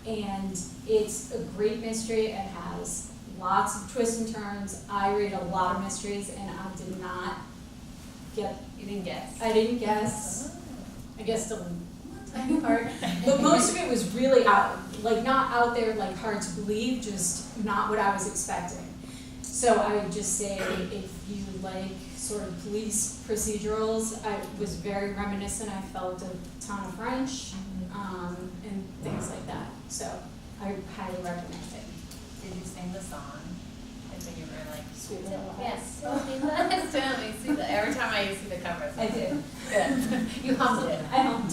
Speaker 4: And it's a great mystery. It has lots of twists and turns. I read a lot of mysteries, and I did not get.
Speaker 1: You didn't guess?
Speaker 4: I didn't guess. I guessed a tiny part. But most of it was really not out there, like hard to believe, just not what I was expecting. So I would just say if you like sort of police procedurals, I was very reminiscent. I felt a ton of French and things like that. So I highly recommend it.
Speaker 1: Did you sing the song? Like when you were like,
Speaker 4: Sweet Little
Speaker 1: yes, tell me, see the, every time I see the covers.
Speaker 4: I did.
Speaker 1: Good. You hummed it.
Speaker 4: I don't.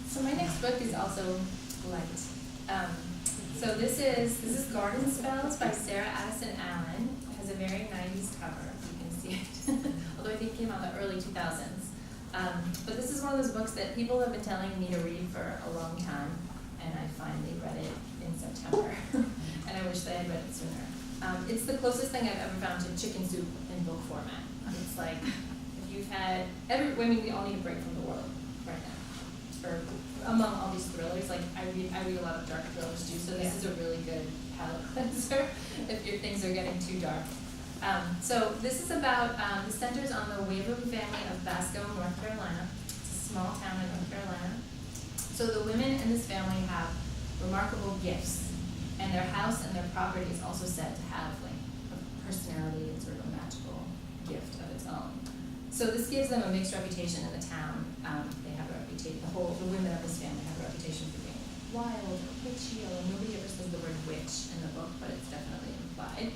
Speaker 5: So my next book is also light. So this is Garden Spells by Sarah Addison Allen. It has a very 90s cover, you can see it. Although I think it came out in the early 2000s. But this is one of those books that people have been telling me to read for a long time, and I finally read it in September. And I wish that I had read it sooner. It's the closest thing I've ever found to chicken soup in book format. It's like, if you've had, we all need a break from the world right now. Among all these thrillers, like I read a lot of dark thrillers too, so this is a really good palate cleanser if your things are getting too dark. So this is about, the centers on the Waverly family of Basco, North Carolina. It's a small town in North Carolina. So the women in this family have remarkable gifts, and their house and their property is also said to have like a personality and sort of a magical gift of its own. So this gives them a mixed reputation in the town. They have a reputation, the women of this family have a reputation for being wild or witchy, although nobody ever says the word witch in the book, but it's definitely implied.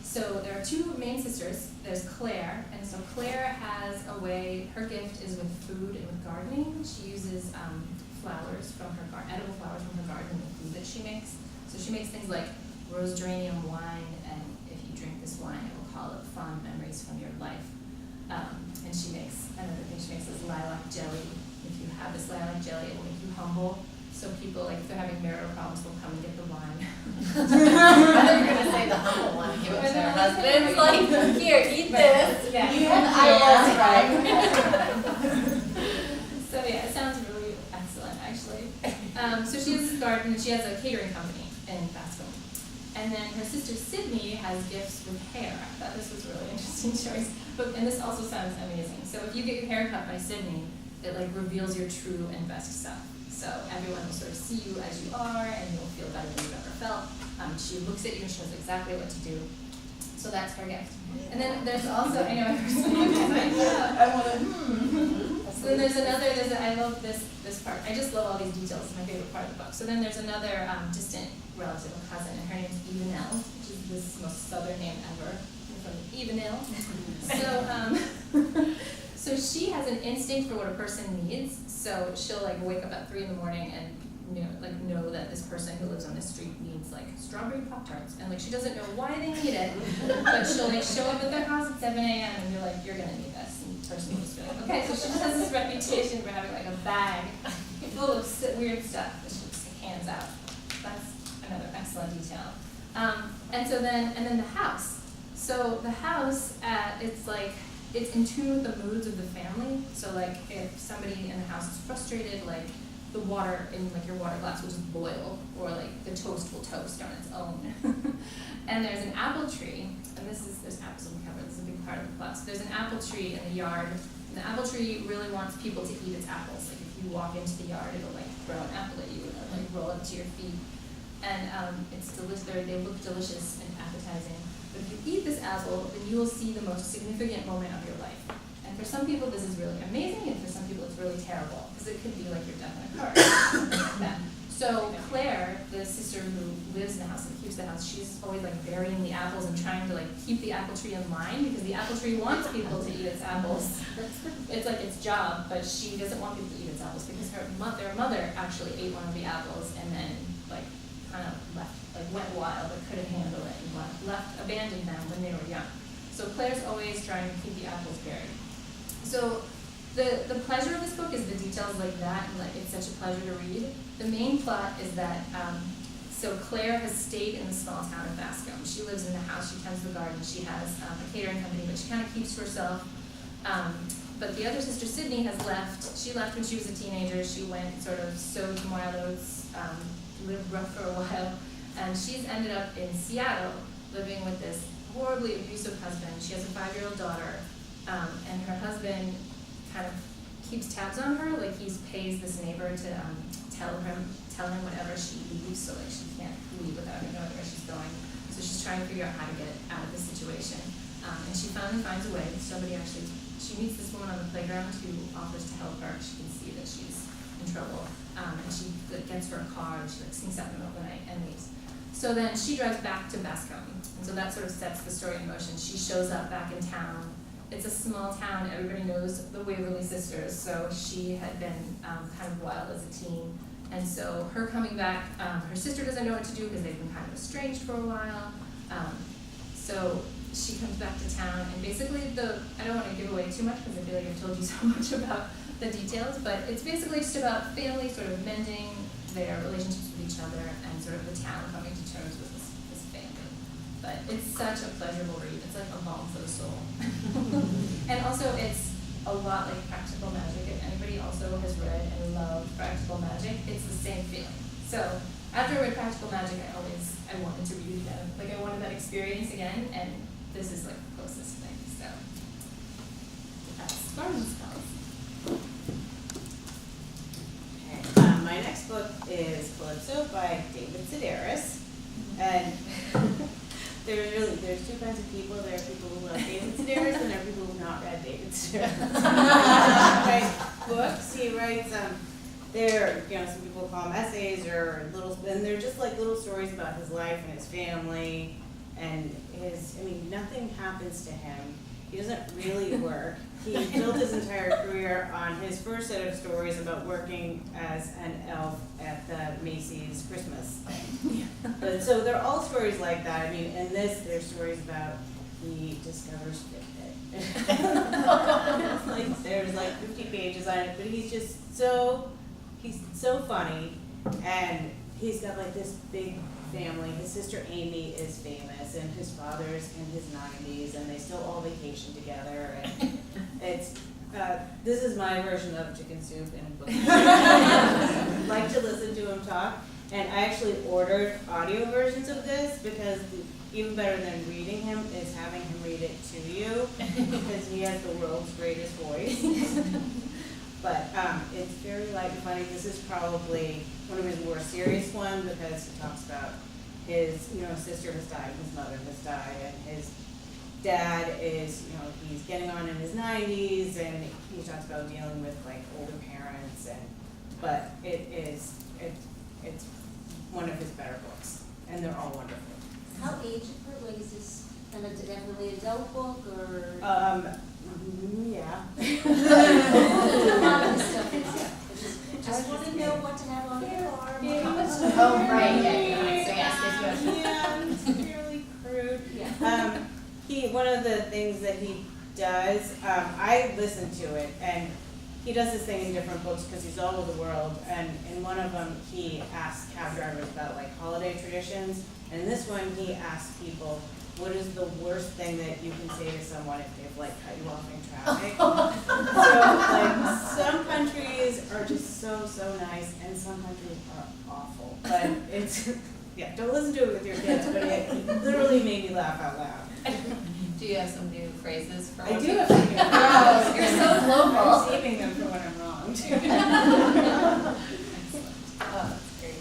Speaker 5: So there are two main sisters. There's Claire, and so Claire has a way, her gift is with food and with gardening. She uses flowers from her garden, edible flowers from her garden in the food that she makes. So she makes things like rose geranium wine, and if you drink this wine, it will call up fond memories from your life. And she makes, another thing she makes is lilac jelly. If you have this lilac jelly, it will make you humble. So people, like, if they're having marital problems, they'll come and get the wine.
Speaker 1: I thought you were going to say the humble one and give it to their husband. Like, here, eat this.
Speaker 4: Yeah.
Speaker 1: And I was right.
Speaker 5: So yeah, it sounds really excellent, actually. So she has this garden, and she has a catering company in Basco. And then her sister Sydney has gifts with hair. I thought this was a really interesting choice. And this also sounds amazing. So if you get your hair cut by Sydney, it like reveals your true and best self. So everyone will sort of see you as you are, and you'll feel better than you've ever felt. She looks at you and she knows exactly what to do. So that's her gift. And then there's also, I know, So then I love this part. I just love all these details. It's my favorite part of the book. So then there's another distant relative, a cousin, and her name's Evenelle, which is this most southern name ever. From Evenelle. So she has an instinct for what a person needs. So she'll like wake up at 3 in the morning and know that this person who lives on this street needs like strawberry Pop-Tarts, and like she doesn't know why they need it, but she'll like show up at their house at 7 a.m. and you're like, you're gonna need this, and the person will just be like, okay. So she just has this reputation for having like a bag full of weird stuff that she just hands out. That's another excellent detail. And then the house. So the house, it's in tune with the moods of the family. So like if somebody in the house is frustrated, like the water in like your water glass will just boil, or like the toast will toast on its own. And there's an apple tree, and there's apples on the cover, this is a big part of the class. There's an apple tree in the yard, and the apple tree really wants people to eat its apples. Like if you walk into the yard, it'll like throw an apple at you and it'll like roll up to your feet. And it's delicious, they look delicious and appetizing. But if you eat this apple, then you will see the most significant moment of your life. And for some people this is really amazing, and for some people it's really terrible, because it could be like your death in a car, something like that. So Claire, the sister who lives in the house and keeps the house, she's always like burying the apples and trying to like keep the apple tree in line, because the apple tree wants people to eat its apples. It's like its job, but she doesn't want people to eat its apples because their mother actually ate one of the apples and then like kind of went wild, but couldn't handle it, and abandoned them when they were young. So Claire's always trying to keep the apples buried. So the pleasure of this book is the details like that, and like it's such a pleasure to read. The main plot is that so Claire has stayed in the small town of Bascombe. She lives in the house, she tends the garden, she has a catering company, but she kind of keeps to herself. But the other sister, Sydney, has left. She left when she was a teenager. She went sort of sowed some wild oats, lived rough for a while, and she's ended up in Seattle living with this horribly abusive husband. She has a 5-year-old daughter, and her husband kind of keeps tabs on her. Like he pays this neighbor to tell him whenever she leaves, so like she can't leave without him knowing where she's going. So she's trying to figure out how to get out of the situation, and she finally finds a way. She meets this woman on the playground who offers to help her. She can see that she's in trouble, and she gets her a car, and she sneaks out in the middle of the night and leaves. So then she drives back to Bascombe, and so that sort of sets the story in motion. She shows up back in town. It's a small town. Everybody knows the Waverly sisters, so she had been kind of wild as a teen. And so her coming back, her sister doesn't know what to do because they've been kind of estranged for a while. So she comes back to town, and basically I don't want to give away too much because I feel like I've told you so much about the details, but it's basically just about family sort of mending their relationships with each other and sort of the town coming to terms with this family. But it's such a pleasurable read. It's like a balm for the soul. And also it's a lot like Practical Magic. If anybody also has read and loved Practical Magic, it's the same feeling. So after I read Practical Magic, I wanted to read it again. Like I wanted that experience again, and this is like the closest thing. So that's Garden Spells.
Speaker 6: Okay. My next book is Calypso by David Sedaris, and there's two kinds of people. There are people who love David Sedaris, and there are people who have not read David Sedaris. He writes books. He writes some people call them essays or and they're just like little stories about his life and his family and nothing happens to him. He doesn't really work. He built his entire career on his first set of stories about working as an elf at the Macy's Christmas thing. But so they're all stories like that. In this, there's stories about he discovers Fitbit. Like there's like 50 pages on it, but he's so funny, and he's got like this big family. His sister Amy is famous, and his father's in his 90s, and they still all vacation together. And it's this is my version of Chicken Soup in a book. I like to listen to him talk, and I actually ordered audio versions of this because even better than reading him is having him read it to you, because he has the world's greatest voice. But it's very light and funny. This is probably one of his more serious ones because he talks about his, sister has died, his mother has died, and his dad is, he's getting on in his 90s, and he talks about dealing with like older parents, but it's one of his better books, and they're all wonderful.
Speaker 2: How age appropriate? Like, is this kind of definitely adult book or?
Speaker 6: Yeah.
Speaker 2: A lot of this stuff is, just want to know what to have on your arm.
Speaker 1: Oh, right, yeah. So yes,
Speaker 6: Yeah, it's fairly crude.
Speaker 2: Yeah.
Speaker 6: One of the things that he does, I listen to it, and he does this thing in different books because he's all over the world, and in one of them, he asks cab drivers about like holiday traditions, and in this one, he asks people, what is the worst thing that you can say to someone if they've like cut you off in traffic? So like, some countries are just so nice, and some countries are awful, but it's, yeah, don't listen to it with your kids, but it literally made me laugh out loud.
Speaker 1: Do you have some new phrases for?
Speaker 6: I do have some good
Speaker 1: Oh, you're so local.
Speaker 6: I'm saving them for when I'm wrong.
Speaker 1: Oh, that's great.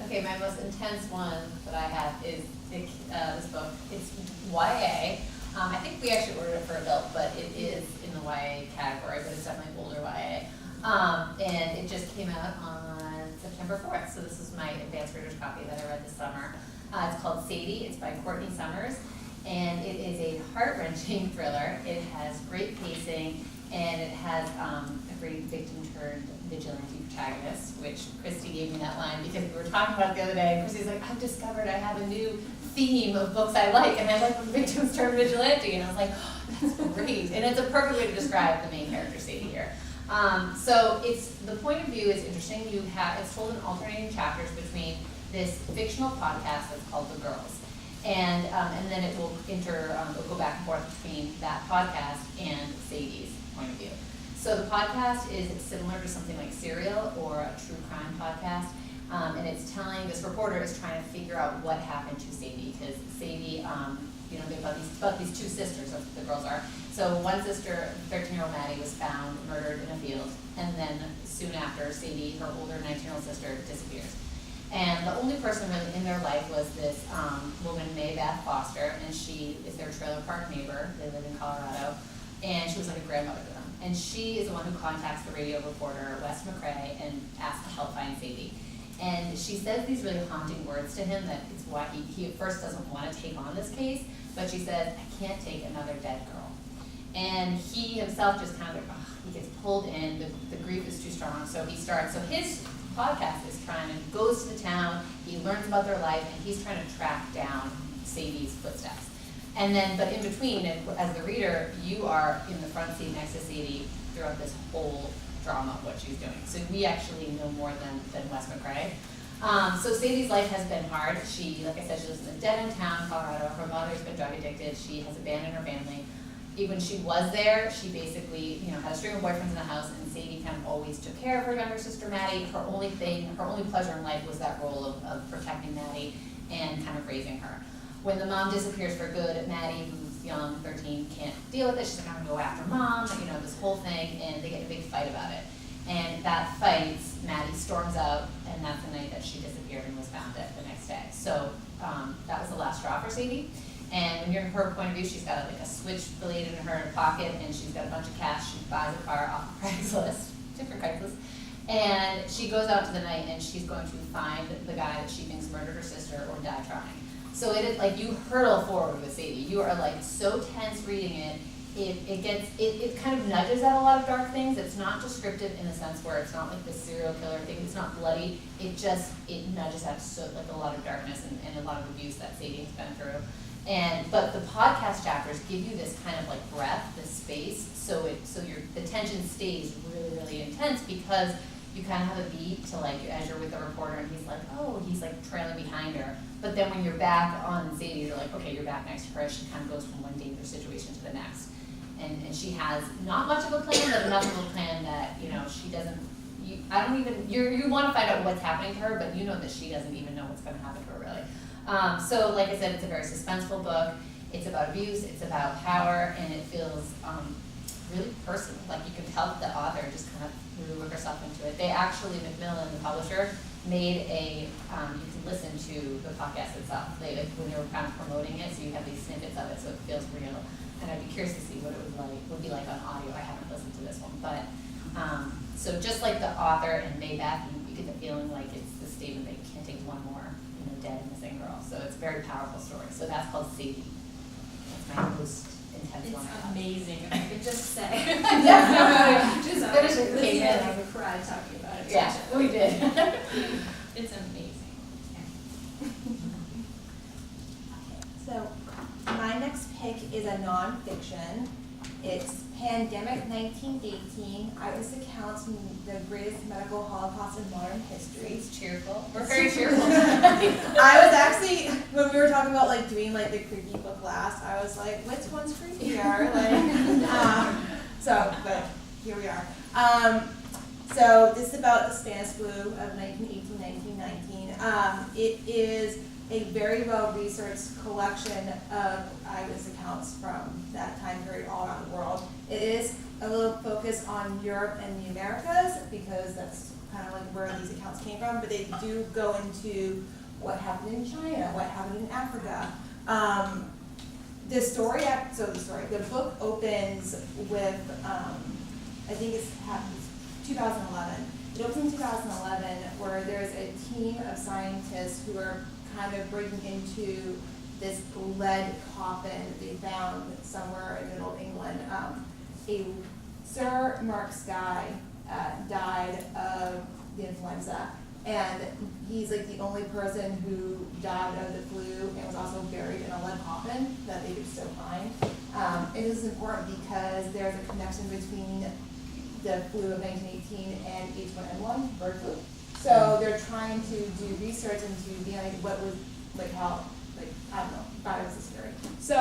Speaker 1: Okay, my most intense one that I have is this book. It's YA. I think we actually ordered it for adult, but it is in the YA category, but it's definitely older YA. And it just came out on September 4th, so this is my advanced reader's copy that I read this summer. It's called Sadie. It's by Courtney Summers, and it is a heart-wrenching thriller. It has great pacing, and it has a great victim-turned-vigilante protagonist, which Christy gave me that line because we were talking about it the other day. Christy's like, I've discovered I have a new theme of books I like, and I like when victims turn vigilante. And I was like, oh, that's great. And it's a perfect way to describe the main character, Sadie, here. So the point of view is interesting. It's told in alternating chapters between this fictional podcast that's called The Girls. And then it will it'll go back and forth between that podcast and Sadie's point of view. So the podcast is similar to something like Serial or a true crime podcast. And it's this reporter is trying to figure out what happened to Sadie, because Sadie, they're about these two sisters, the girls are. So one sister, 13-year-old Maddie, was found murdered in a field, and then soon after, Sadie, her older 19-year-old sister, disappears. And the only person really in their life was this woman, Maybeth Foster, and she is their trailer park neighbor. They live in Colorado, and she was like a grandmother to them. And she is the one who contacts the radio reporter, Wes McCrae, and asks to help find Sadie. And she says these really haunting words to him that it's why he at first doesn't want to take on this case, but she says, I can't take another dead girl. And he himself just kind of like, he gets pulled in, the grief is too strong, so his podcast is goes to the town, he learns about their life, and he's trying to track down Sadie's footsteps. And then, but in between, as the reader, you are in the front seat next to Sadie throughout this whole drama of what she's doing. So we actually know more than Wes McCrae. So Sadie's life has been hard. She, like I said, she lives in a dead-end town, Colorado. Her mother's been drug addicted. She has abandoned her family. Even when she was there, she basically, had a string of boyfriends in the house, and Sadie kind of always took care of her younger sister, Maddie. Her only pleasure in life was that role of protecting Maddie and kind of raising her. When the mom disappears for good, Maddie, who's young, 13, can't deal with it. She's like, I'm gonna go after mom, this whole thing, and they get in a big fight about it. And that fight, Maddie storms out, and that's the night that she disappeared and was found dead the next day. So that was the last straw for Sadie. And when you're in her point of view, she's got like a switchblade in her pocket, and she's got a bunch of cash. She buys a car off of Craigslist, different Craigslist, and she goes out to the night, and she's going to find the guy that she thinks murdered her sister or died trying. So it is like you hurtle forward with Sadie. You are like so tense reading it. It kind of nudges at a lot of dark things. It's not descriptive in the sense where it's not like the serial killer thing. It's not bloody. It nudges at a lot of darkness and a lot of abuse that Sadie has been through. But the podcast chapters give you this kind of like breath, this space, so the tension stays really, really intense because you kind of have a beat to as you're with the reporter and he's trailing behind her. But then when you're back on Sadie, you're like, okay, you're back next to her. She kind of goes from one dangerous situation to the next. And she has not much of a plan, but enough of a plan that, she doesn't, you want to find out what's happening to her, but you know that she doesn't even know what's going to happen to her really. So like I said, it's a very suspenseful book. It's about abuse, it's about power, and it feels really personal. Like you can tell that the author just kind of really worked herself into it. They actually, Macmillan, the publisher, made you can listen to the podcast itself. When they were kind of promoting it, so you have these snippets of it, so it feels real. And I'd be curious to see what it would be like on audio. I haven't listened to this one, but so just like the author and Maybeth, you get the feeling like it's the statement that you can't take one more, dead missing girl. So it's a very powerful story. So that's called Sadie. That's my most intense one.
Speaker 5: It's amazing. If I could just say.
Speaker 1: Just finish it.
Speaker 5: Okay, I would cry talking about it.
Speaker 1: Yeah, we did.
Speaker 5: It's amazing.
Speaker 3: So my next pick is a nonfiction. It's Pandemic 1918, eyewitness accounts from the greatest medical holocaust in modern history.
Speaker 1: It's cheerful. We're very cheerful.
Speaker 3: I was actually, when we were talking about like doing like the creepy book last, I was like, which one's creepier? But here we are. So this is about the Spanish flu of 1918-1919. It is a very well-researched collection of eyewitness accounts from that time period all around the world. It is a little focus on Europe and the Americas because that's kind of like where these accounts came from, but they do go into what happened in China, what happened in Africa. The book opens with, I think it's 2011. It opens in 2011 where there's a team of scientists who are kind of breaking into this lead coffin that they found somewhere in the middle of England. Sir Mark Skye died of the influenza, and he's like the only person who died of the flu and was also buried in a lead coffin that they could still find. And this is important because there's a connection between the flu of 1918 and H1N1 bird flu. So they're trying to do research into being like what was like how I don't know, virus is scary. So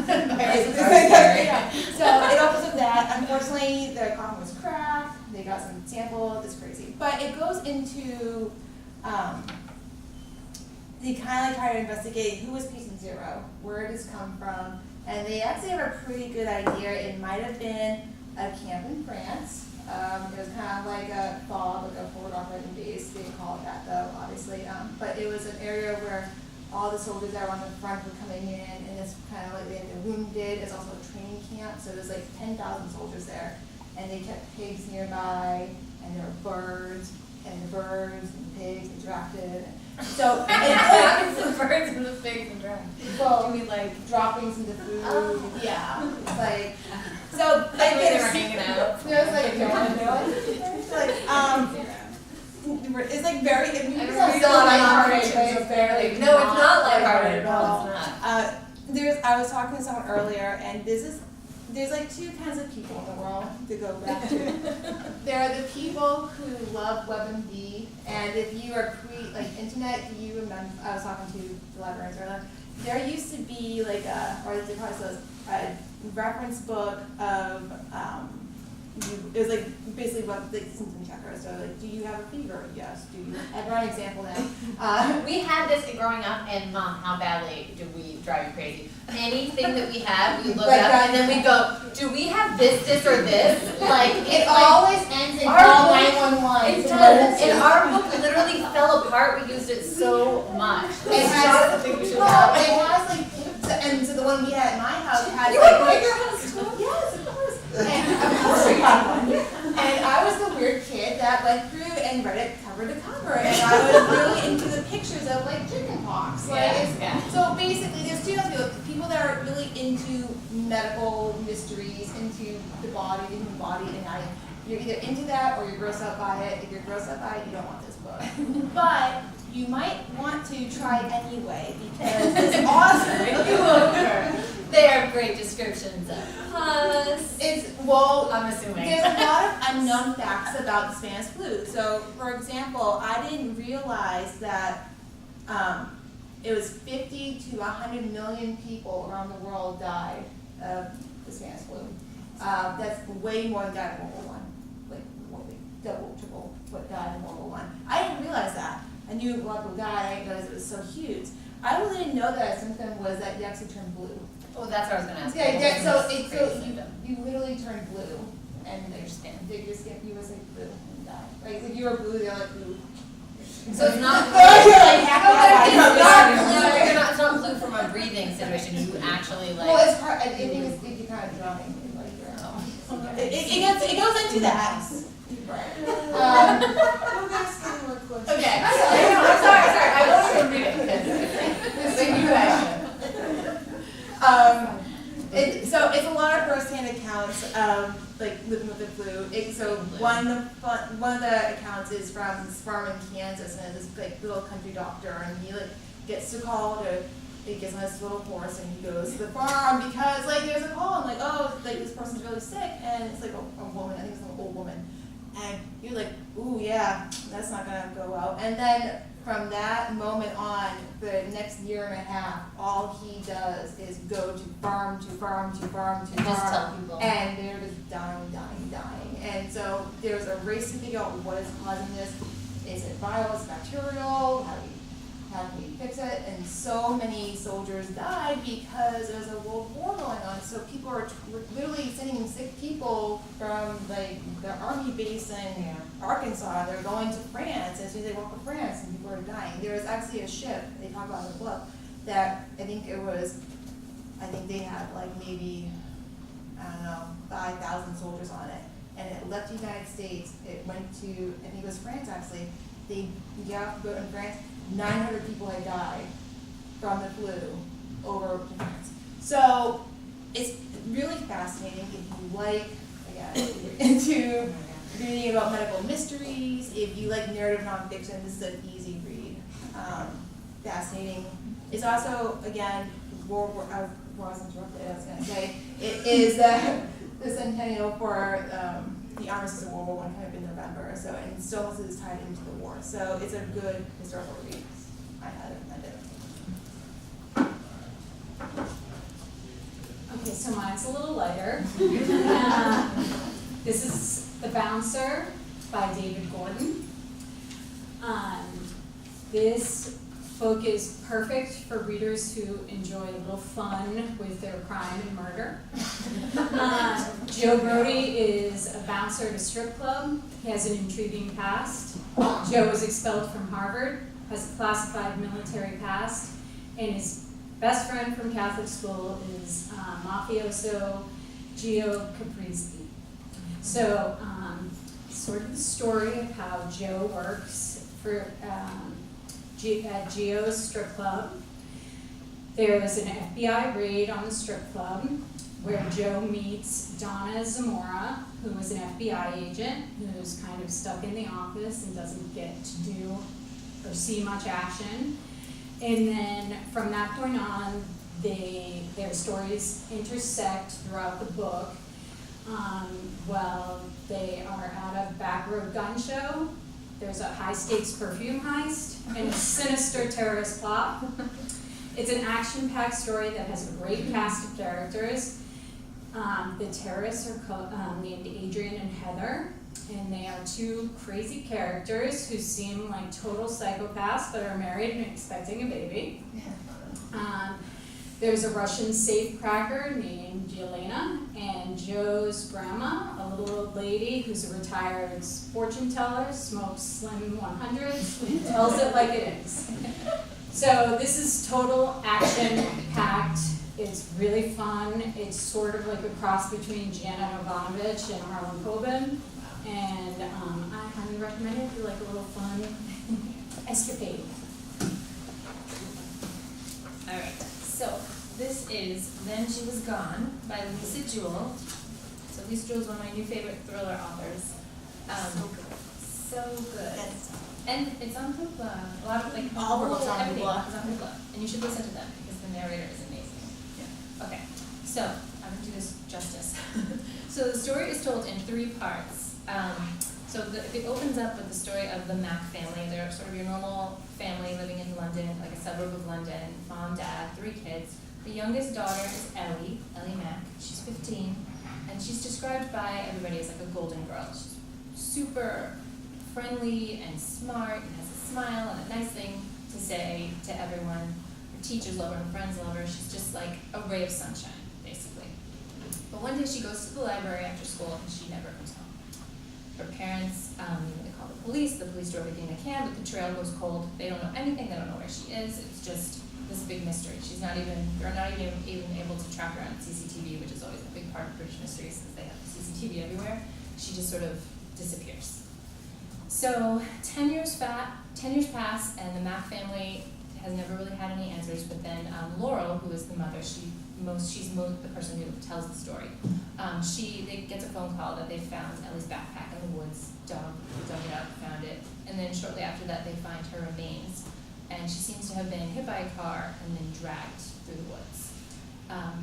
Speaker 3: yeah. So it opens with that. Unfortunately, the coffin was cracked. They got some sample. It's crazy, but it goes into they kind of try to investigate who was patient zero, where did this come from, and they actually have a pretty good idea. It might have been a camp in France. It was kind of like a FOB, like a forward operating base. They didn't call it that though, obviously. But it was an area where all the soldiers that were on the front were coming in, and it's kind of like they had the wounded. It's also a training camp, so there's like 10,000 soldiers there, and they kept pigs nearby, and there were birds, and the birds and the pigs interacted. So
Speaker 1: The birds and the pigs and dropping.
Speaker 3: well,
Speaker 1: Do we like
Speaker 3: droppings into food.
Speaker 1: Oh.
Speaker 3: Yeah, it's like so.
Speaker 1: like they were hanging out?
Speaker 3: There's like it's like very. It's not
Speaker 1: Still
Speaker 3: so
Speaker 1: on
Speaker 3: lighthearted,
Speaker 1: lighthearted,
Speaker 3: but it's very.
Speaker 1: No, it's not
Speaker 3: at
Speaker 1: lighthearted at
Speaker 3: all.
Speaker 1: all. It's not.
Speaker 3: I was talking to someone earlier, and there's like two kinds of people in the world to go back to. There are the people who love WebMD, and if you are internet, do you remember? I was talking to the librarians earlier. There used to be like a reference book of it was like basically what like symptom checker. So like, do you have a fever? Yes. Do you? I've run an example now.
Speaker 1: We had this growing up, and Mom, how badly do we drive you crazy? Anything that we have, we look
Speaker 3: Like
Speaker 1: up,
Speaker 3: that.
Speaker 1: and then we go, do we have this, or this? Like,
Speaker 3: It
Speaker 1: like,
Speaker 3: always ends in
Speaker 1: our
Speaker 3: call
Speaker 1: book-
Speaker 3: 911.
Speaker 1: it does, and our book literally fell apart, we used it so much.
Speaker 3: It
Speaker 1: It's
Speaker 3: has,
Speaker 1: not something we should
Speaker 3: well,
Speaker 1: have.
Speaker 3: it has like, and so the one we had at my house had
Speaker 1: You
Speaker 3: like.
Speaker 1: were at your house too?
Speaker 3: Yes, of course. And of course we had one. And I was the weird kid that went through and read it cover to cover, and I was really into the pictures of like chicken pox. Like,
Speaker 1: Yeah.
Speaker 3: so basically, there's two types of people that are really into medical mysteries, into the body, the human body, and you're either into that or you're grossed out by it. If you're grossed out by it, you don't want this book. But you might want to try it anyway because it's awesome.
Speaker 1: They are great descriptions of pus. I'm assuming.
Speaker 3: There's a lot of unknown facts about the Spanish flu. So, for example, I didn't realize that it was 50 to 100 million people around the world died of the Spanish flu. That's way more than died in World War I. Like double, triple what died in World War I. I didn't realize that. I knew a lot of people died. I didn't realize it was so huge. I really didn't know that a symptom was that you actually turned blue.
Speaker 1: Oh, that's what I was gonna ask.
Speaker 3: You literally turn blue, and your skin, you was like blue and die. Like if you were blue, they're like blue.
Speaker 1: So it's not.
Speaker 3: You're like half
Speaker 1: It's not blue from a breathing situation. You actually like.
Speaker 3: Well, it's hard. I think it's if you kind of drowning, in, like it goes into that.
Speaker 1: Okay. I'm sorry. I wanted to read it. Thank you guys.
Speaker 3: So it's a lot of first-hand accounts of like living with the flu. So one of the accounts is from this farm in Kansas, and it's this like little country doctor, and he like gets to call to he gets on his little horse and he goes to the farm because like there's a call and like, oh, like this person's really sick, and it's like a woman, I think it's an old woman, and you're like, ooh, yeah, that's not gonna go well. And then from that moment on, the next year and a half, all he does is go to farm to farm to farm to
Speaker 1: And just
Speaker 3: farm,
Speaker 1: tell people.
Speaker 3: and they're just dying. And so there's a race to figure out what is causing this. Is it viral? Is it bacterial? How do we fix it? And so many soldiers died because there's a world war going on. So people were literally sending sick people from like the army base in Arkansas. They're going to France. As soon as they walk to France, and people are dying. There was actually a ship, they talk about in the book, that I think they had like maybe, I don't know, 5,000 soldiers on it. And it left the United States. It went to, I think it was France actually. They got off the boat in France. 900 people had died from the flu over to France. So it's really fascinating if you like, again, if you're into reading about medical mysteries, if you like narrative nonfiction, this is an easy read. Fascinating. It's also, again, I was interrupted, I was going to say, it is the centennial for the armistice of World War I kind of in November, so, and still also is tied into the war. So it's a good historical read. I highly recommend it.
Speaker 4: Okay, so mine's a little lighter. This is The Bouncer by David Gordon. This book is perfect for readers who enjoy a little fun with their crime and murder. Joe Brody is a bouncer at a strip club. He has an intriguing past. Joe was expelled from Harvard, has a classified military past, and his best friend from Catholic school is mafioso Gio Caprese. So, sort of the story of how Joe works for at Gio's strip club. There was an FBI raid on the strip club where Joe meets Donna Zamora, who is an FBI agent who's kind of stuck in the office and doesn't get to do or see much action. And then from that point on, their stories intersect throughout the book. Well, they are at a back road gun show. There's a high-stakes perfume heist and a sinister terrorist plot. It's an action-packed story that has a great cast of characters. The terrorists are named Adrian and Heather, and they are two crazy characters who seem like total psychopaths but are married and expecting a baby. There's a Russian safecracker named Yelena, and Joe's grandma, a little old lady who's a retired fortune teller, smokes Slim 100s, and tells it like it is. So this is total action-packed. It's really fun. It's sort of like a cross between Janet Ivanovich and Harlan Coben, and I highly recommend it if you like a little fun escapade.
Speaker 5: All right, so this is Then She Was Gone by Lisa Jewell. So Lisa Jewell is one of my new favorite thriller authors. So good. And it's on Hoopla. A lot of like
Speaker 6: All books are on
Speaker 5: everything
Speaker 6: Hoopla.
Speaker 5: is on Hoopla. And you should listen to them because the narrator is amazing.
Speaker 6: Yeah.
Speaker 5: Okay, so I'm gonna do this justice. So the story is told in 3 parts. So it opens up with the story of the Mack family. They're sort of your normal family living in London, like a suburb of London. Mom, dad, 3 kids. The youngest daughter is Ellie Mack. She's 15, and she's described by everybody as like a golden girl. She's super friendly and smart and has a smile and a nice thing to say to everyone. Her teachers love her and friends love her. She's just like a ray of sunshine, basically. But one day she goes to the library after school and she never comes home. Her parents, they call the police do everything they can, but the trail goes cold. They don't know anything, they don't know where she is. It's just this big mystery. They're not even able to track her on CCTV, which is always a big part of British mysteries since they have CCTV everywhere. She just sort of disappears. So 10 years pass, and the Mack family has never really had any answers, but then Laurel, who is the mother, she's the person who tells the story. They gets a phone call that they found Ellie's backpack in the woods. Dog dug it up, found it, and then shortly after that they find her remains and she seems to have been hit by a car and then dragged through the woods.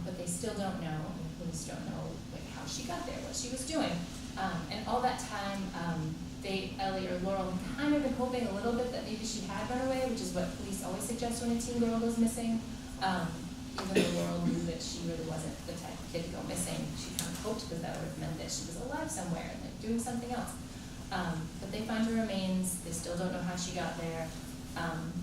Speaker 5: But they still don't know, and the police don't know like how she got there, what she was doing. And all that time, Ellie or Laurel had kind of been hoping a little bit that maybe she had run away, which is what police always suggest when a teen girl goes missing. Even though Laurel knew that she really wasn't the type of kid to go missing, she kind of hoped that that would have meant that she was alive somewhere and like doing something else. But they find her remains. They still don't know how she got there,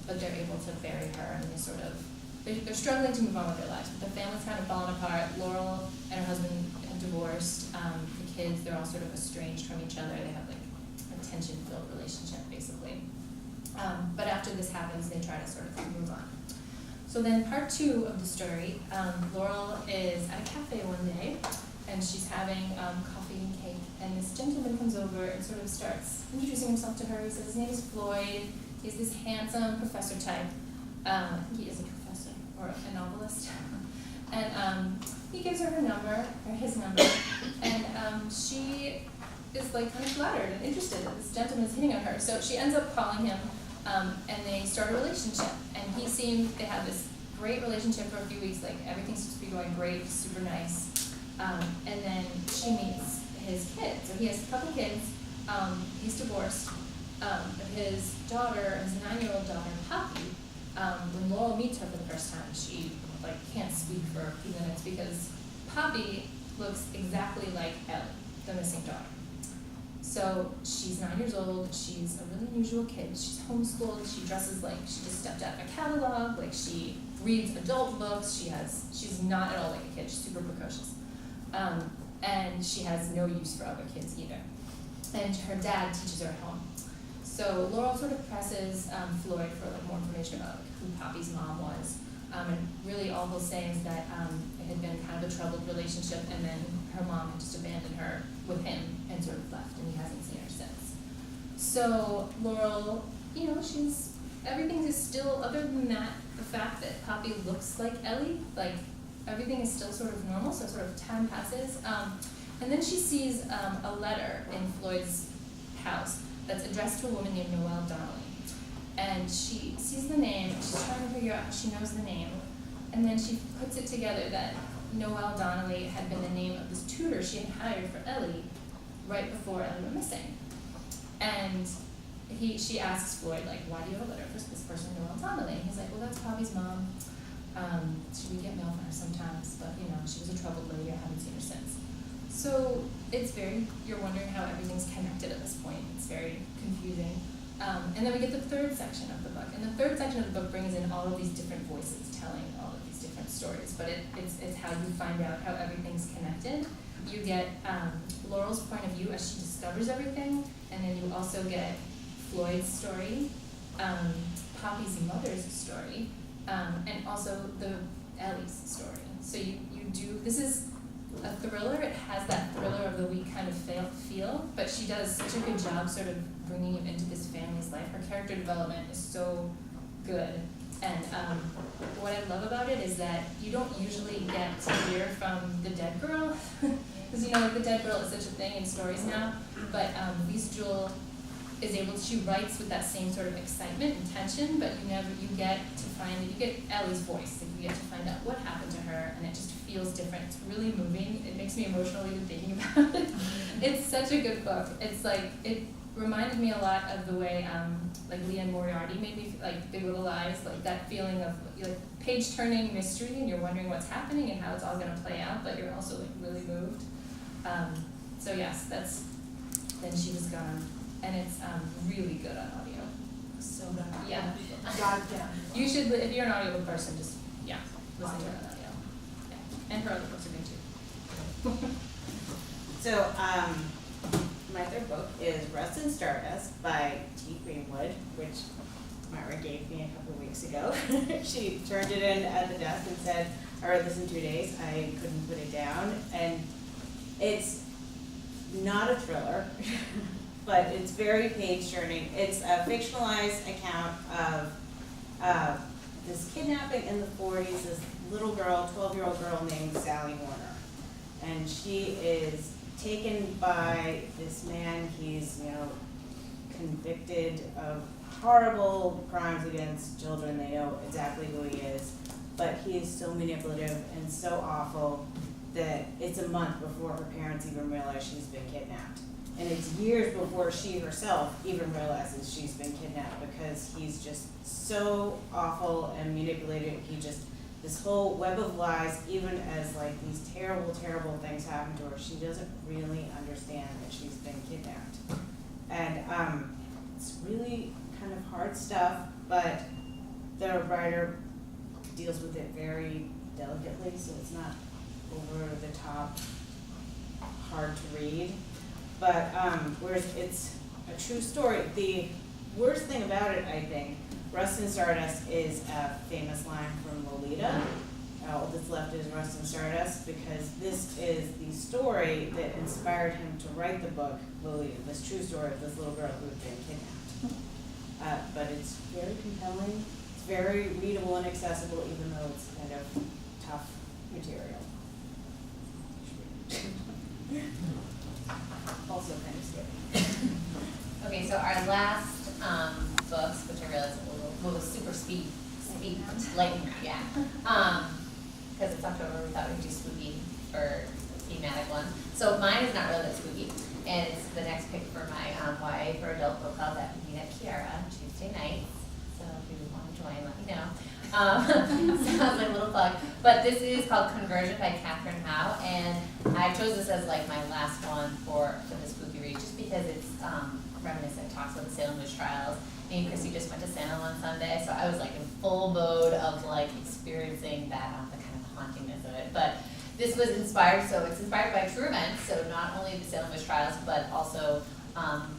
Speaker 5: but they're able to bury her, and they're struggling to move on with their lives. But the family's kind of fallen apart. Laurel and her husband have divorced. The kids, they're all sort of estranged from each other. They have like a tension-filled relationship, basically. But after this happens, they try to sort of move on. So then part 2 of the story, Laurel is at a cafe one day, and she's having coffee and cake, and this gentleman comes over and sort of starts introducing himself to her. He says his name is Floyd. He's this handsome professor type. He is a professor, or a novelist. And he gives her number, or his number, and she is like kind of flattered and interested that this gentleman is hitting on her. So she ends up calling him, and they start a relationship. And they have this great relationship for a few weeks, like everything seems to be going great, super nice. And then she meets his kids. So he has a couple kids. He's divorced. But his daughter, his 9-year-old daughter, Poppy, when Laurel meets her for the first time, she like can't speak for a few minutes because Poppy looks exactly like Ellie, the missing daughter. So she's 9 years old. She's a really unusual kid. She's homeschooled. She dresses like she just stepped out of a catalog. Like she reads adult books. She's not at all like a kid. She's super precocious. And she has no use for other kids either. And her dad teaches her at home. So Laurel sort of presses Floyd for like more information about like, who Poppy's mom was. And really all he'll say is that it had been kind of a troubled relationship, and then her mom had just abandoned her with him and sort of left, and he hasn't seen her since. So Laurel, everything is still, other than that, the fact that Poppy looks like Ellie, like everything is still sort of normal, so sort of time passes. And then she sees a letter in Floyd's house that's addressed to a woman named Noelle Donnelly. And she sees the name, she's trying to figure out how she knows the name, and then she puts it together that Noelle Donnelly had been the name of this tutor she had hired for Ellie right before Ellie went missing. And she asks Floyd, like, why do you have a letter for this person, Noelle Donnelly? And he's like, well, that's Poppy's mom. We get mail from her sometimes, but she was a troubled lady, I haven't seen her since. So you're wondering how everything's connected at this point. It's very confusing. And then we get the third section of the book. And the third section of the book brings in all of these different voices telling all of these different stories. But it's how you find out how everything's connected. You get Laurel's point of view as she discovers everything. And then you also get Floyd's story, Poppy's mother's story, and also Ellie's story. So this is a thriller. It has that thriller of the week kind of feel, but she does such a good job sort of bringing you into this family's life. Her character development is so good. And what I love about it is that you don't usually get to hear from the dead girl, because the dead girl is such a thing in stories now, but Lisa Jewell is she writes with that same sort of excitement and tension, but you get Ellie's voice, and you get to find out what happened to her, and it just feels different. It's really moving. It makes me emotional even thinking about it. It's such a good book. It's like, it reminded me a lot of the way like Leah Moriarty made me feel, like Big Little Lies, like that feeling of like page-turning mystery, and you're wondering what's happening and how it's all going to play out, but you're also like really moved. So yes, Then She Was Gone, and it's really good on audio.
Speaker 3: So good.
Speaker 5: Yeah.
Speaker 3: Goddamn.
Speaker 5: You should, if you're an audiobook person, just listen to it on audio. Yeah. And her other books are good too.
Speaker 6: So, my third book is Rust and Stardust by T. Greenwood, which Myra gave me a couple of weeks ago. She turned it in at the desk and said, I read this in 2 days, I couldn't put it down. And it's not a thriller, but it's very page-turning. It's a fictionalized account of this kidnapping in the 40s, this little girl, 12-year-old girl named Sally Warner. And she is taken by this man. He's, convicted of horrible crimes against children. They know exactly who he is, but he is so manipulative and so awful that it's a month before her parents even realize she's been kidnapped. And it's years before she herself even realizes she's been kidnapped, because he's just so awful and manipulative. This whole web of lies, even as like these terrible, terrible things happen to her, she doesn't really understand that she's been kidnapped. And it's really kind of hard stuff, but the writer deals with it very delicately, so it's not over the top hard to read. But whereas it's a true story, the worst thing about it, I think, Rust and Stardust is a famous line from Lolita. All that's left is Rust and Stardust, because this is the story that inspired him to write the book Lolita, this true story of this little girl who had been kidnapped. But it's very compelling, it's very readable and accessible, even though it's kind of tough material. Also kind of scary.
Speaker 1: Okay, so our last books, which I realized was super speed, lightning round, yeah. Because it's October, we thought we'd do spooky for a thematic one. So mine is not really that spooky, and it's the next pick for my YA for adult book club that we meet at Kiara on Tuesday nights. So if you want to join, let me know. Sounds like a little plug. But this is called Conversion by Catherine Howe, and I chose this as like my last one for the spooky read, just because it's reminiscent, talks about the Salem witch trials. Me and Chrissy just went to Salem on Sunday, so I was like in full mode of like experiencing that, the kind of hauntingness of it. But this was inspired, so it's inspired by true events, so not only the Salem witch trials, but also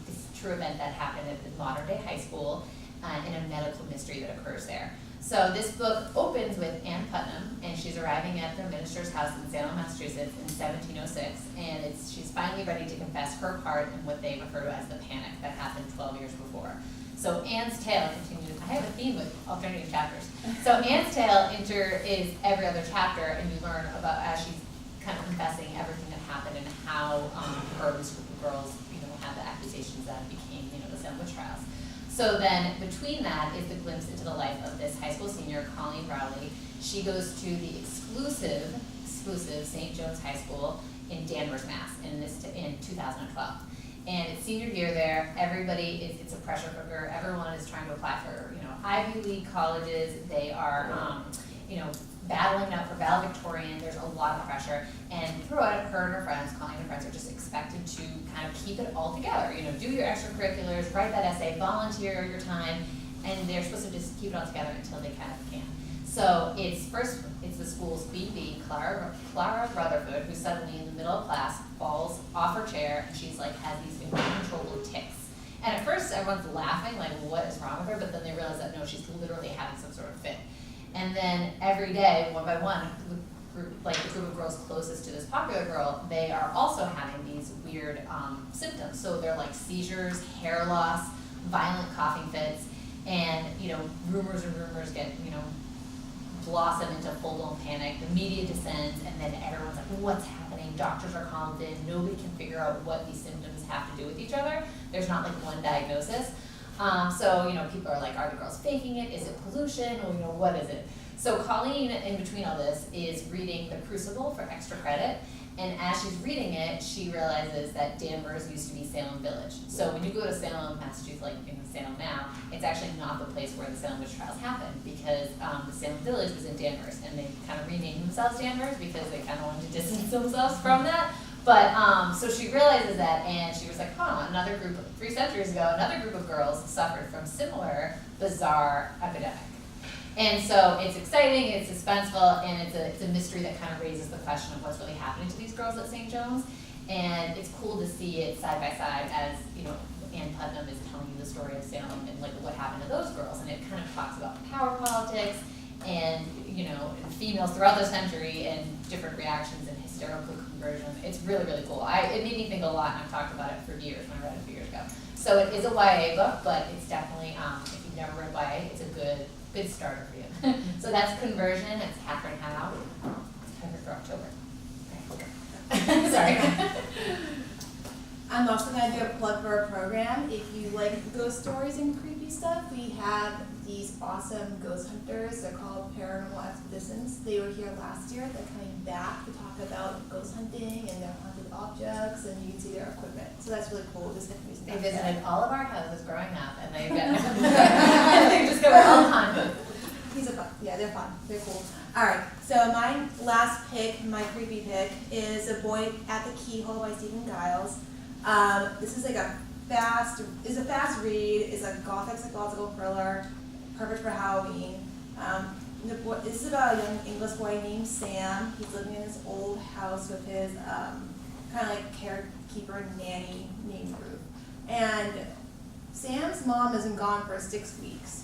Speaker 1: this true event that happened at the modern day high school and a medical mystery that occurs there. So this book opens with Anne Putnam, and she's arriving at the minister's house in Salem, Massachusetts in 1706, and she's finally ready to confess her part in what they refer to as the panic that happened 12 years before. So Anne's tale continues. I have a theme with alternating chapters. So Anne's tale is every other chapter, and you learn about, as she's kind of confessing everything that happened and how her and this group of girls, had the accusations that became, the Salem witch trials. So then between that is the glimpse into the life of this high school senior, Colleen Rowley. She goes to the exclusive St. John's High School in Danvers, Mass. in 2012. And it's senior year there. Everybody it's a pressure cooker. Everyone is trying to apply for, Ivy League colleges. They are, battling out for valedictorian. There's a lot of pressure. And throughout, her and her friends, Colleen and her friends, are just expected to kind of keep it all together. Do your extracurriculars, write that essay, volunteer your time, and they're supposed to just keep it all together until they kind of can. So it's the school's VP, Clara Rutherford, who suddenly in the middle of class falls off her chair, and she's like has these uncontrollable tics. And at first everyone's laughing, like, what is wrong with her? But then they realize that no, she's literally having some sort of fit. And then every day, one by one, the group of girls closest to this popular girl, they are also having these weird symptoms. So they're like seizures, hair loss, violent coughing fits, and rumors get blossom into full-blown panic. The media descends, and then everyone's like, what's happening? Doctors are called in. Nobody can figure out what these symptoms have to do with each other. There's not like one diagnosis. So people are like, are the girls faking it? Is it pollution? Or what is it? So Colleen, in between all this, is reading The Crucible for extra credit. And as she's reading it, she realizes that Danvers used to be Salem Village. So when you go to Salem, Massachusetts, like in Salem now, it's actually not the place where the Salem witch trials happened, because the Salem Village was in Danvers, and they kind of renamed themselves Danvers because they kind of wanted to distance themselves from that. But so she realizes that, and she was like, another group, 3 centuries ago, another group of girls suffered from similar bizarre epidemic. And so it's exciting, it's suspenseful, and it's a mystery that kind of raises the question of what's really happening to these girls at St. John's. And it's cool to see it side by side as, Anne Putnam is telling you the story of Salem and like what happened to those girls. And it kind of talks about power politics and, females throughout the century and different reactions and hysterical conversion. It's really, really cool. It made me think a lot, and I've talked about it for years when I read it a few years ago. So it is a YA book, but it's definitely, if you've never read YA, it's a good starter for you. So that's Conversion. It's Catherine Howe. It's perfect for October. Okay. Sorry.
Speaker 3: I'm also gonna do a plug for a program. If you like ghost stories and creepy stuff, we have these awesome ghost hunters. They're called Paranormal Expeditions. They were here last year. They're coming back to talk about ghost hunting and their haunted objects, and you can see their equipment. So that's really cool. Just introducing
Speaker 1: They
Speaker 3: them.
Speaker 1: visited all of our houses growing up, and they and they just go all the time.
Speaker 3: They're fun. They're cool. All right. So my last pick, my creepy pick, is A Boy at the Keyhole by Stephen Giles. This is like a fast read. It's a gothic psychological thriller, perfect for Halloween. This is about a young English boy named Sam. He's living in this old house with his kind of like caretaker nanny named Ruth. And Sam's mom has been gone for 6 weeks.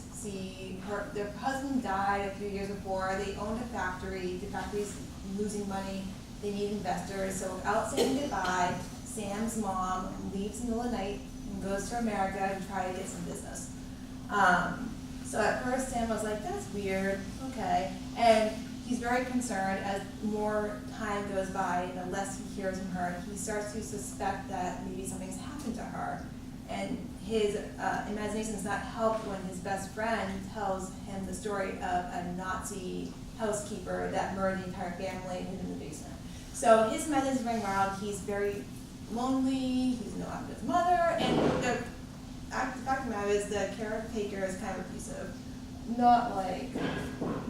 Speaker 3: Their husband died a few years before. They owned a factory. The factory's losing money. They need investors. So without saying goodbye, Sam's mom leaves in the middle of the night and goes to America to try to get some business. So at first Sam was like, that's weird, okay. And he's very concerned as more time goes by and the less he hears from her, he starts to suspect that maybe something's happened to her. And his imagination is not helped when his best friend tells him the story of a Nazi housekeeper that murdered the entire family and hid in the basement. So his imagination is running wild. He's very lonely. He's no after his mother, and the fact of the matter is the caretaker is kind of abusive. Not like,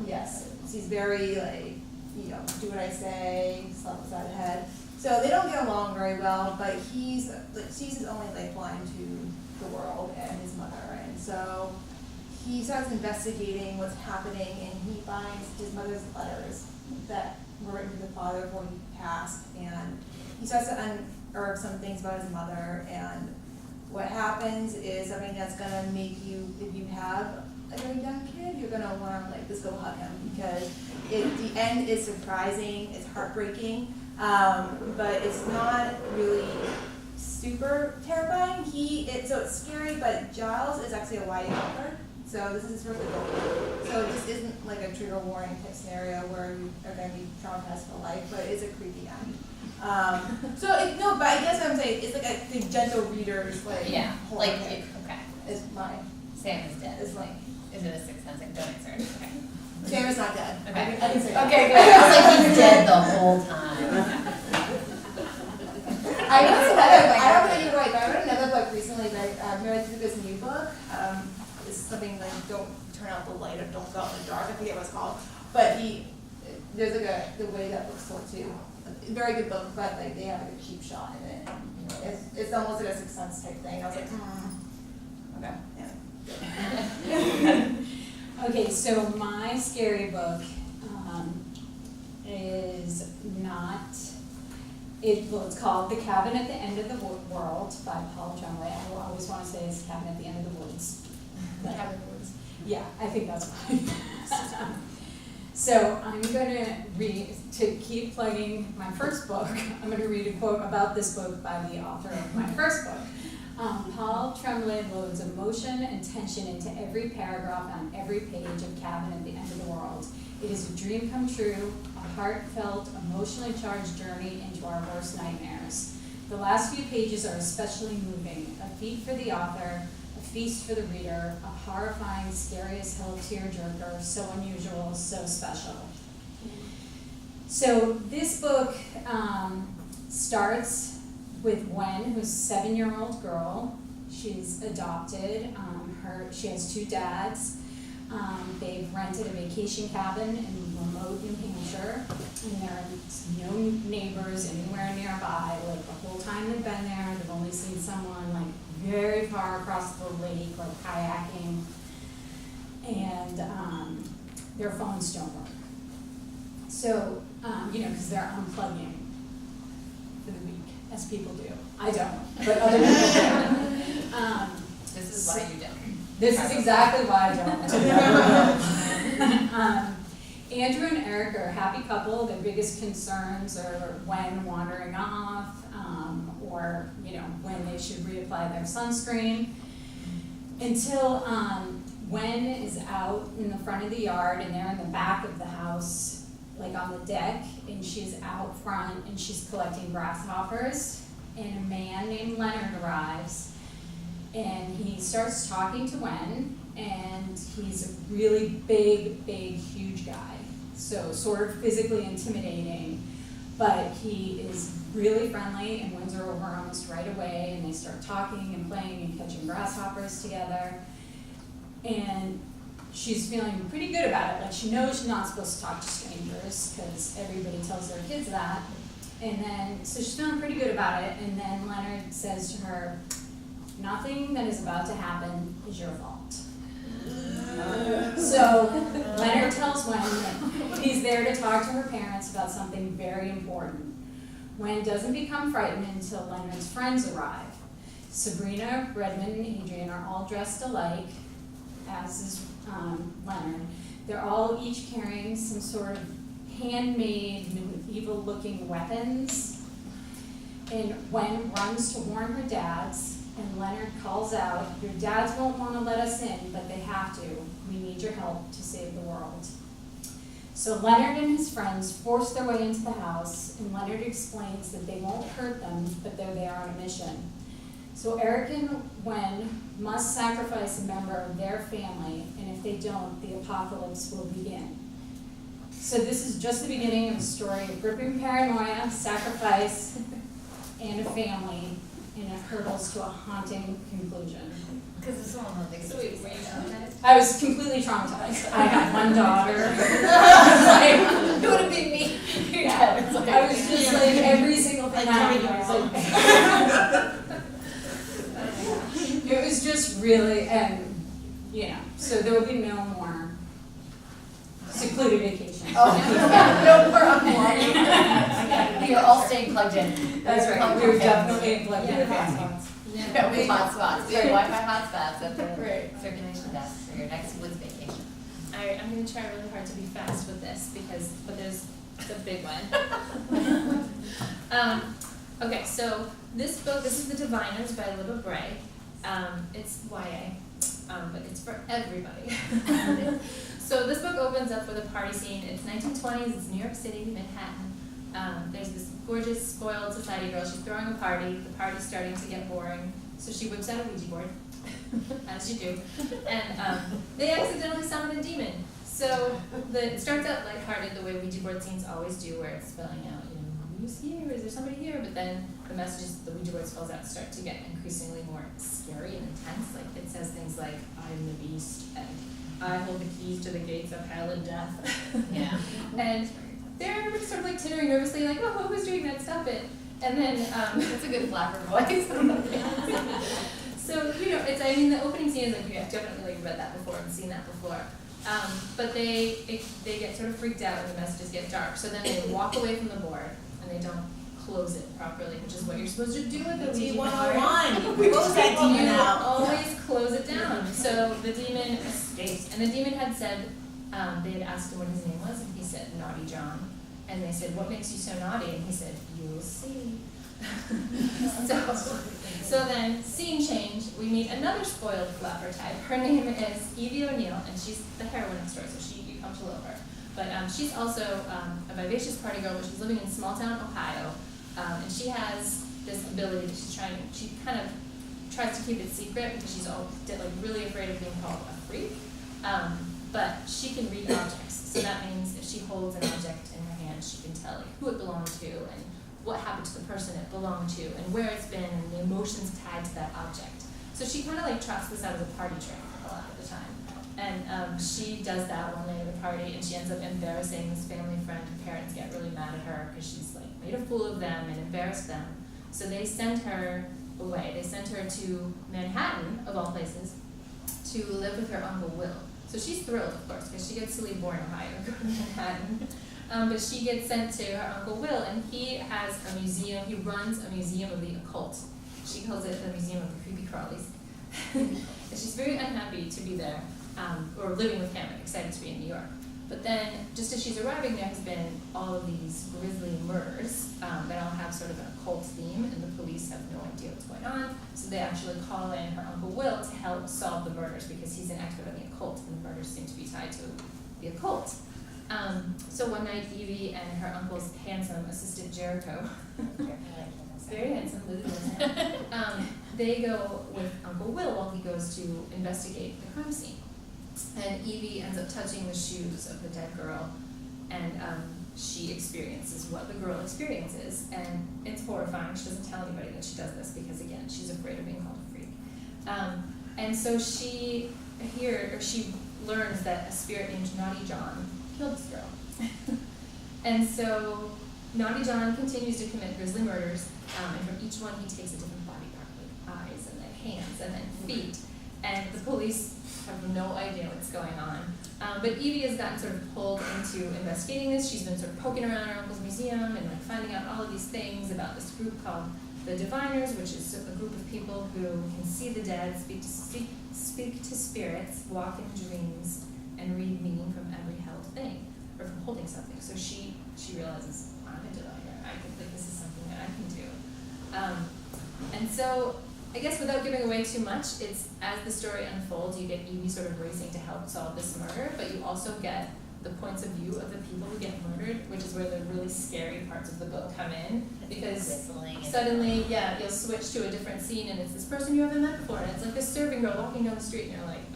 Speaker 3: yes, he's very like, do what I say, slap beside the head. So they don't get along very well, but she's his only lifeline to the world and his mother. And so he starts investigating what's happening, and he finds his mother's letters that were written to the father before he passed, and he starts to unearth some things about his mother. And what happens is something that's gonna make you, if you have a very young kid, you're gonna wanna like just go hug him, because the end is surprising, it's heartbreaking. But it's not really super terrifying. So it's scary, but Giles is actually a YA author, so this is his first adult book. So this isn't like a trigger warning type scenario where you are going to be traumatized for life, but it's a creepy end. But I guess what I'm saying, it's like the gentle reader's like horror pick
Speaker 1: okay.
Speaker 3: is my.
Speaker 1: Sam is dead.
Speaker 3: Is like,
Speaker 1: Is it a Sixth Sense? Don't answer it. Okay.
Speaker 3: Sam is not dead.
Speaker 1: Okay.
Speaker 3: I didn't say that.
Speaker 1: Okay, good. I was like, he's dead the whole time.
Speaker 3: I don't think you're right, but I read another book recently that Mary through this new book. It's something like Don't Turn Out the Light or Don't Go Out in the Dark, I forget what it's called. But there's like the way that book's sold too. A very good book, but like they have like a cheap shot in it. It's almost like a Sixth Sense type thing. I was like, okay, yeah.
Speaker 4: Okay, so my scary book is not, it's called The Cabin at the End of the World by Paul Tremblay. I will always want to say it's Cabin at the End of the Woods.
Speaker 3: The Cabin in the Woods.
Speaker 4: Yeah, I think that's fine. So I'm going to read, to keep plugging my first book, I'm going to read a quote about this book by the author of my first book. Paul Tremblay loads emotion and tension into every paragraph on every page of Cabin at the End of the World. It is a dream come true, a heartfelt, emotionally charged journey into our worst nightmares. The last few pages are especially moving, a feat for the author, a feast for the reader, a horrifying, scary as hell tearjerker, so unusual, so special. So this book starts with Gwen, who's a 7-year-old girl. She's adopted. She has 2 dads. They've rented a vacation cabin in remote New Hampshire, and there are no neighbors anywhere nearby. Like the whole time they've been there, they've only seen someone like very far across the lake, like kayaking, and their phones don't work. So, because they're unplugging for the week, as people do. I don't, but other people do.
Speaker 1: This is why you don't.
Speaker 4: This is exactly why I don't. Andrew and Eric are a happy couple. Their biggest concerns are when wandering off, or when they should reapply their sunscreen. Until Gwen is out in the front of the yard, and they're in the back of the house, like on the deck, and she's out front and she's collecting grasshoppers, and a man named Leonard arrives, and he starts talking to Wen, and he's a really big, huge guy, so sort of physically intimidating, but he is really friendly and wins her over almost right away, and they start talking and playing and catching grasshoppers together, and she's feeling pretty good about it. Like, she knows she's not supposed to talk to strangers because everybody tells their kids that. And then, so she's feeling pretty good about it. And then Leonard says to her, "Nothing that is about to happen is your fault." So Leonard tells Wen that he's there to talk to her parents about something very important. Wen doesn't become frightened until Leonard's friends arrive. Sabrina, Redmond, and Adrian are all dressed alike, as is Leonard. They're all each carrying some sort of handmade, medieval-looking weapons. And Wen runs to warn her dads, and Leonard calls out, "Your dads won't want to let us in, but they have to. We need your help to save the world." So Leonard and his friends force their way into the house, and Leonard explains that they won't hurt them, but they're there on a mission. So Eric and Wen must sacrifice a member of their family, and if they don't, the apocalypse will begin. So this is just the beginning of a story of gripping paranoia, sacrifice, and a family, and it hurtles to a haunting conclusion.
Speaker 1: Because it's one of the things.
Speaker 5: So wait, were you traumatized?
Speaker 4: I was completely traumatized. I have one daughter.
Speaker 1: It would have been me.
Speaker 4: Yeah. I was just like, every single thing happened, I was like, it was just really, and, you know, so there will be no more secluded vacation.
Speaker 1: Oh, yeah, no more unplugging. We are all staying plugged in.
Speaker 4: That's right, we were definitely plugged in.
Speaker 1: Yeah, we have hotspots, we have Wi-Fi hotspots at the
Speaker 5: Right.
Speaker 1: circulation desk for your next woods vacation.
Speaker 5: I'm gonna try really hard to be fast with this but there's the big one. Okay, so this book, this is The Diviners by Libba Bray. It's YA, but it's for everybody. So this book opens up with a party scene. It's 1920s, it's New York City, Manhattan. There's this gorgeous, spoiled society girl. She's throwing a party. The party's starting to get boring. So she whips out a Ouija board, as you do. And they accidentally summon a demon. So it starts out lighthearted, the way Ouija board scenes always do, where it's spelling out, you know, who's here? Is there somebody here? But then the messages the Ouija board spells out start to get increasingly more scary and intense. Like, it says things like, "I am the beast," and "I hold the keys to the gates of hell and death."
Speaker 1: Yeah.
Speaker 5: And they're sort of like tittering nervously, like, "Oh, who's doing that? Stop it." And then,
Speaker 1: That's a good flapper voice.
Speaker 5: so, you know, I mean, the opening scene is like, you have definitely read that before and seen that before. But they get sort of freaked out when the messages get dark. So then they walk away from the board and they don't close it properly, which is what you're supposed to do with a Ouija board.
Speaker 6: D101. Close that demon
Speaker 5: You
Speaker 6: out.
Speaker 5: always close it down. So the demon escapes. And the demon had said, they had asked him what his name was, and he said, "Naughty John." And they said, "What makes you so naughty?" And he said, "You'll see." So then, scene change, we meet another spoiled flapper type. Her name is Evie O'Neill, and she's the heroine of the story, so you come to love her. But she's also a vivacious party girl, but she's living in small town Ohio, and she has this ability that she kind of tries to keep it secret because she's really afraid of being called a freak. But she can read objects, so that means if she holds an object in her hand, she can tell who it belonged to and what happened to the person it belonged to and where it's been and the emotions tied to that object. So she kind of trots this out as a party trick a lot of the time. And she does that one night at a party, and she ends up embarrassing this family friend. Her parents get really mad at her because she's made a fool of them and embarrassed them. So they send her away. They send her to Manhattan, of all places, to live with her Uncle Will. So she's thrilled, of course, because she gets to leave born Ohio and go to Manhattan. But she gets sent to her Uncle Will, and he has a museum. He runs a museum of the occult. She calls it the Museum of the Creepy Crawlies. And she's very unhappy to be there, or living with him, and excited to be in New York. But then, just as she's arriving, there has been all of these grisly murders that all have sort of an occult theme, and the police have no idea what's going on. So they actually call in her Uncle Will to help solve the murders because he's an expert on the occult, and the murders seem to be tied to the occult. So one night, Evie and her uncle's handsome assistant Jericho experience of Lizzie. They go with Uncle Will while he goes to investigate the crime scene. And Evie ends up touching the shoes of the dead girl, and she experiences what the girl experiences, and it's horrifying. She doesn't tell anybody that she does this because, again, she's afraid of being called a freak. And so she learns that a spirit named Naughty John killed this girl. And so Naughty John continues to commit grisly murders, and from each one he takes a different body part, like eyes and then hands and then feet. And the police have no idea what's going on. But Evie has gotten sort of pulled into investigating this. She's been sort of poking around her uncle's museum and like finding out all of these things about this group called the Diviners, which is a group of people who can see the dead, speak to spirits, walk in dreams, and read meaning from every held thing, or from holding something. So she realizes, I'm a diviner. I think that this is something that I can do. And so I guess without giving away too much, it's as the story unfolds, you get Evie sort of racing to help solve this murder, but you also get the points of view of the people who get murdered, which is where the really scary parts of the book come in, because suddenly, you'll switch to a different scene and it's this person you haven't met before, and it's like this serving girl walking down the street and you're like,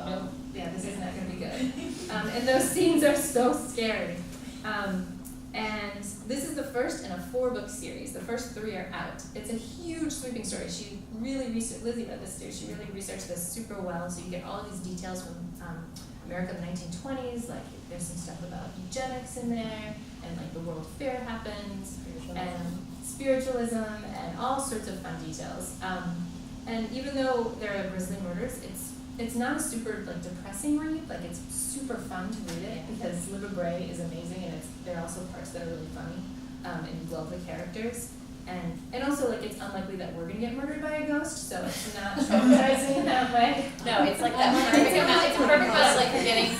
Speaker 5: nope, this is not gonna be good. And those scenes are so scary. And this is the first in a 4-book series. The first 3 are out. It's a huge sweeping story. She really Lizzie read this too. She really researched this super well, so you get all of these details from America in the 1920s. Like there's some stuff about eugenics in there, and like the World Fair happens, and spiritualism, and all sorts of fun details. And even though there are grisly murders, it's not a super like depressing read. Like it's super fun to read it because Liva Bray is amazing, and there are also parts that are really funny, and you love the characters. And also like it's unlikely that we're gonna get murdered by a ghost, so it's not traumatizing in that way.
Speaker 1: No, it's like that perfect amount. It's a perfect amount of like you're getting,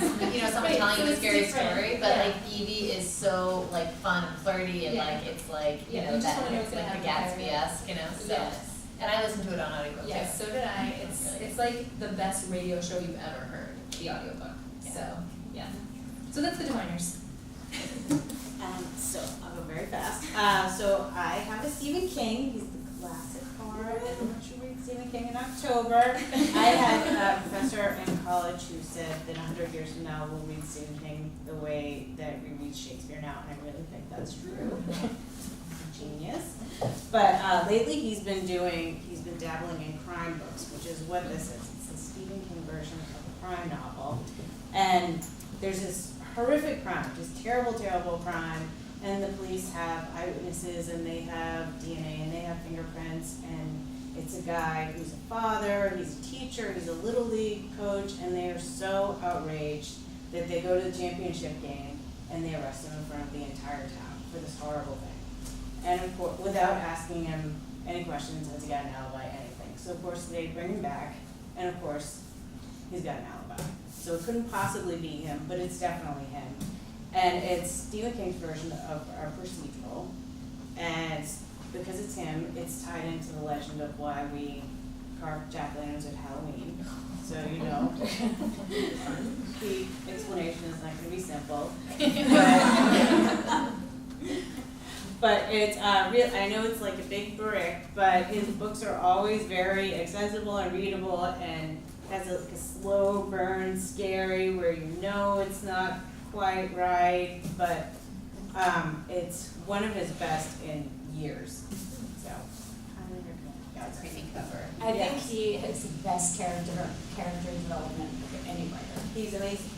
Speaker 1: someone telling you a scary story, but like Evie is so like fun and flirty and like it's like
Speaker 5: you
Speaker 1: that
Speaker 5: just wanna know
Speaker 1: it's
Speaker 5: what's
Speaker 1: like the
Speaker 5: gonna happen.
Speaker 1: Gatsby-esque, so.
Speaker 5: Yes.
Speaker 1: And I listened to it on audiobook too.
Speaker 5: Yes, so did I. It's like the best radio show you've ever heard, the audiobook.
Speaker 1: Yeah.
Speaker 5: So, yeah. So that's the Diviners.
Speaker 6: So I'll go very fast. So I have a Stephen King. He's the classic horror. Everyone should read Stephen King in October. I had a professor in college who said that 100 years from now we'll read Stephen King the way that we read Shakespeare now, and I really think that's true. Genius. But lately he's been dabbling in crime books, which is what this is. It's a Stephen King version of a crime novel. And there's this horrific crime, just terrible, terrible crime. And the police have eyewitnesses, and they have DNA, and they have fingerprints, and it's a guy who's a father, he's a teacher, he's a little league coach, and they are so outraged that they go to the championship game and they arrest him in front of the entire town for this horrible thing. And of course, without asking him any questions, has he got an alibi, anything. So of course they bring him back, and of course he's got an alibi. So it couldn't possibly be him, but it's definitely him. And it's Stephen King's version of our procedural, and because it's him, it's tied into the legend of why we carve jack-o'-lanterns at Halloween. So the explanation is not going to be simple. But it's real. I know it's like a big brick, but his books are always very accessible and readable, and has a slow burn, scary, where it's not quite right, but it's one of his best in years. So, highly recommend.
Speaker 1: Yeah, it's a creepy cover.
Speaker 4: I think he has the best character development of any writer.
Speaker 6: He's amazing.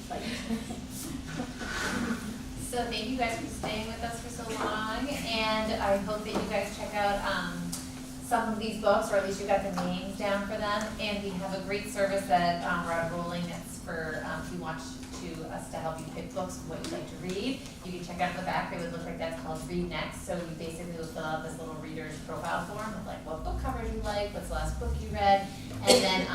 Speaker 1: So thank you guys for staying with us for so long, and I hope that you guys check out some of these books, or at least you got the names down for them. And we have a great service that we're rolling. It's for if you want us to help you pick books, what you'd like to read. You can check out the back. It would look like that's called Read Next. So you basically will fill out this little reader's profile form of like what book covers you like, what's the last book you read, and then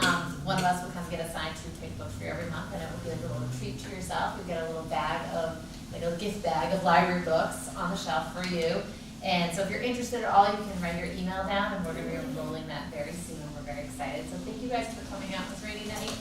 Speaker 1: one of us will come get assigned 2 pick books for you every month, and it will be like a little treat to yourself. You get a little bag of like a gift bag of library books on the shelf for you. And so if you're interested at all, you can write your email down, and we're going to be rolling that very soon. We're very excited. So thank you guys for coming out this rainy night.